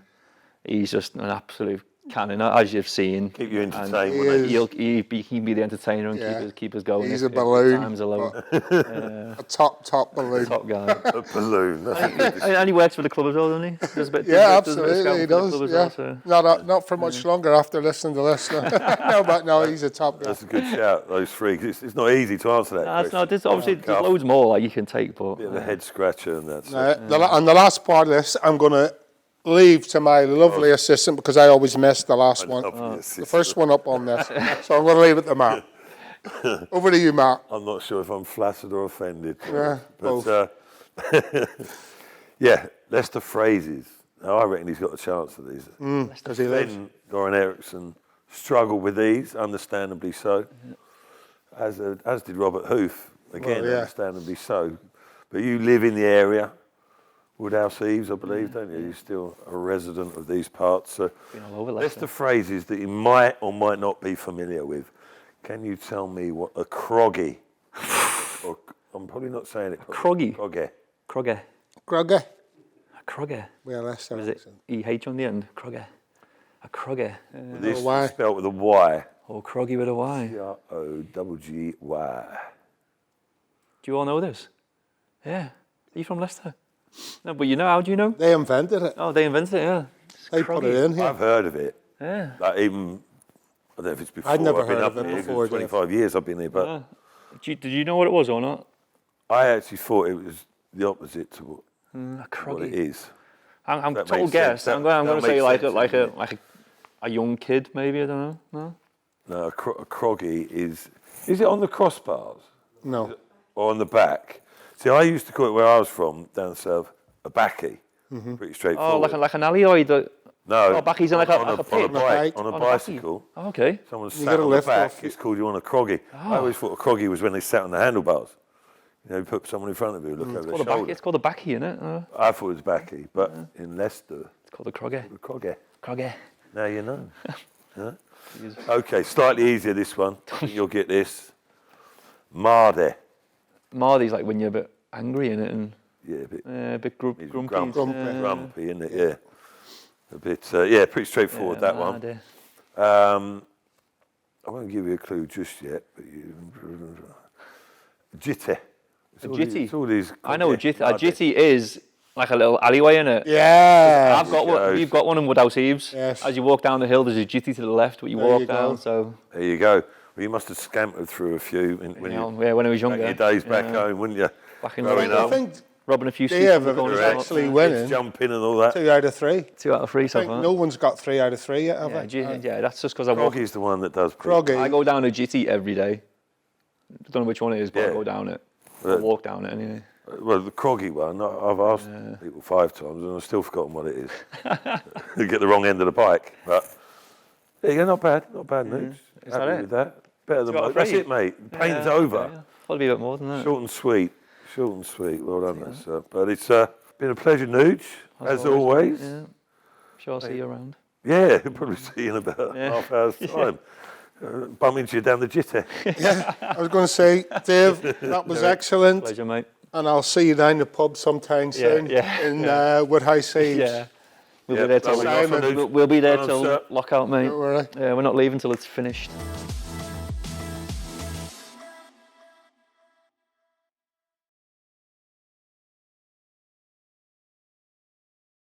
he's just an absolute cannon, as you've seen. Keep you entertained. He'll be the entertainer and keep us going. He's a balloon. Times are low. A top balloon. Top guy. A balloon. And he works for the club as well, doesn't he? Absolutely, he does. Not for much longer after listening to this. No, he's a top guy. That's a good shout, those three. It's not easy to answer that question. Obviously, there's loads more like you can take, but... Bit of a head scratcher and that's And the last part of this, I'm going to leave to my lovely assistant because I always miss the last one. The first one up on this. So I'm going to leave it to Matt. Over to you, Matt. I'm not sure if I'm flattered or offended. Both. Leicester phrases. Now, I reckon he's got a chance of these. Does he live? Goran Eriksson struggled with these, understandably so. As did Robert Hoof, again, understandably so. But you live in the area. Woodhouse Eaves, I believe, don't you? You're still a resident of these parts. So Leicester phrases that you might or might not be familiar with. Can you tell me what a croggy, or I'm probably not saying it. Croggy? Croggy. A croggy. Well, Leicester. Is it EH on the end? Croggy. A croggy. This is spelled with a Y. Oh, croggy with a Y. Croggy. Do you all know this? Yeah. Are you from Leicester? No, but how do you know? They invented it. Oh, they invented it, yeah. They put it in here. I've heard of it. Yeah. Like even I don't know if it's before. I'd never I've been heard up of it here, before, 25 years I've been here, but Did you know what it was or not? I actually thought it was the opposite to what A it croggy. is. I'm That total makes guess. sense. I'm going to That say makes like sense, a young kid, maybe. I don't know. No. No, a croggy is it on the crossbars No. or on the back? See, I used to call it where I was from, down south, a backy. Pretty Oh, straightforward. like an alley no, oh, backy's in like a pit. on a On a bicycle. Oh, okay. Someone You sat gotta on the lift back, off it's called you on a croggy. I always thought a croggy was when they sat on the handlebars. You know, you put someone in front of you, look over their shoulder. It's called a backy, isn't it? I thought it was backy, but in Leicester, It's called a croggy. a croggy. Croggy. Now you know. Yeah? Okay, slightly easier this one. I think you'll get this. Mardy. Mardy's like when you're a bit angry in it and Yeah, a bit a bit grumpy. grumpy, isn't it? Yeah. A bit, pretty straightforward, that one. Mardy. I won't give you a clue just yet, but jitty. A jitty? It's all these I know a jitty. A mardy. jitty is like a little alleyway in it. Yeah. I've got one. You've got one in Woodhouse Eaves. Yes. As you walk down the hill, there's a jitty to the left, where you There walk you down. go. So There you go. Well, you must have scampered through a few when when I was younger. back your days back home, wouldn't you? Back in Growing the I up. think robbing a few Dave seats. is actually Kids winning jumping and all that. 2 out of 3. 2 out of 3 I so think far. no one's got 3 out of 3 yet, have Yeah, they? yeah, that's just because I walk. Croggy's the one that does. Croggy. I go down a jitty every day. I don't know which one it is, but I Yeah. go down it. I walk down it anyway. Well, the croggy one, I've asked people 5 times and I've still forgotten what it is. You get the wrong end of the bike. But there you go, not bad news. Is Happy that it? with that. Better than 2 out of most. That's 3? it, mate. Pain's over. Probably a bit more than that. Short and sweet. Well done, mate. So, but it's been a pleasure, Nuge, as always. Yeah. Sure, I'll see you around. Yeah, we'll probably see you in about half hour's time. Bump into you down the jitty. I was going to say, Dave, that was excellent. Pleasure, mate. And I'll see you down the pub sometime soon in Woodhouse Eaves. Yeah. We'll Yeah, be there till lovely. Simon, Nuge. we'll be there Well till done, sir. lockout, mate. Don't worry. Yeah, we're not leaving till it's finished.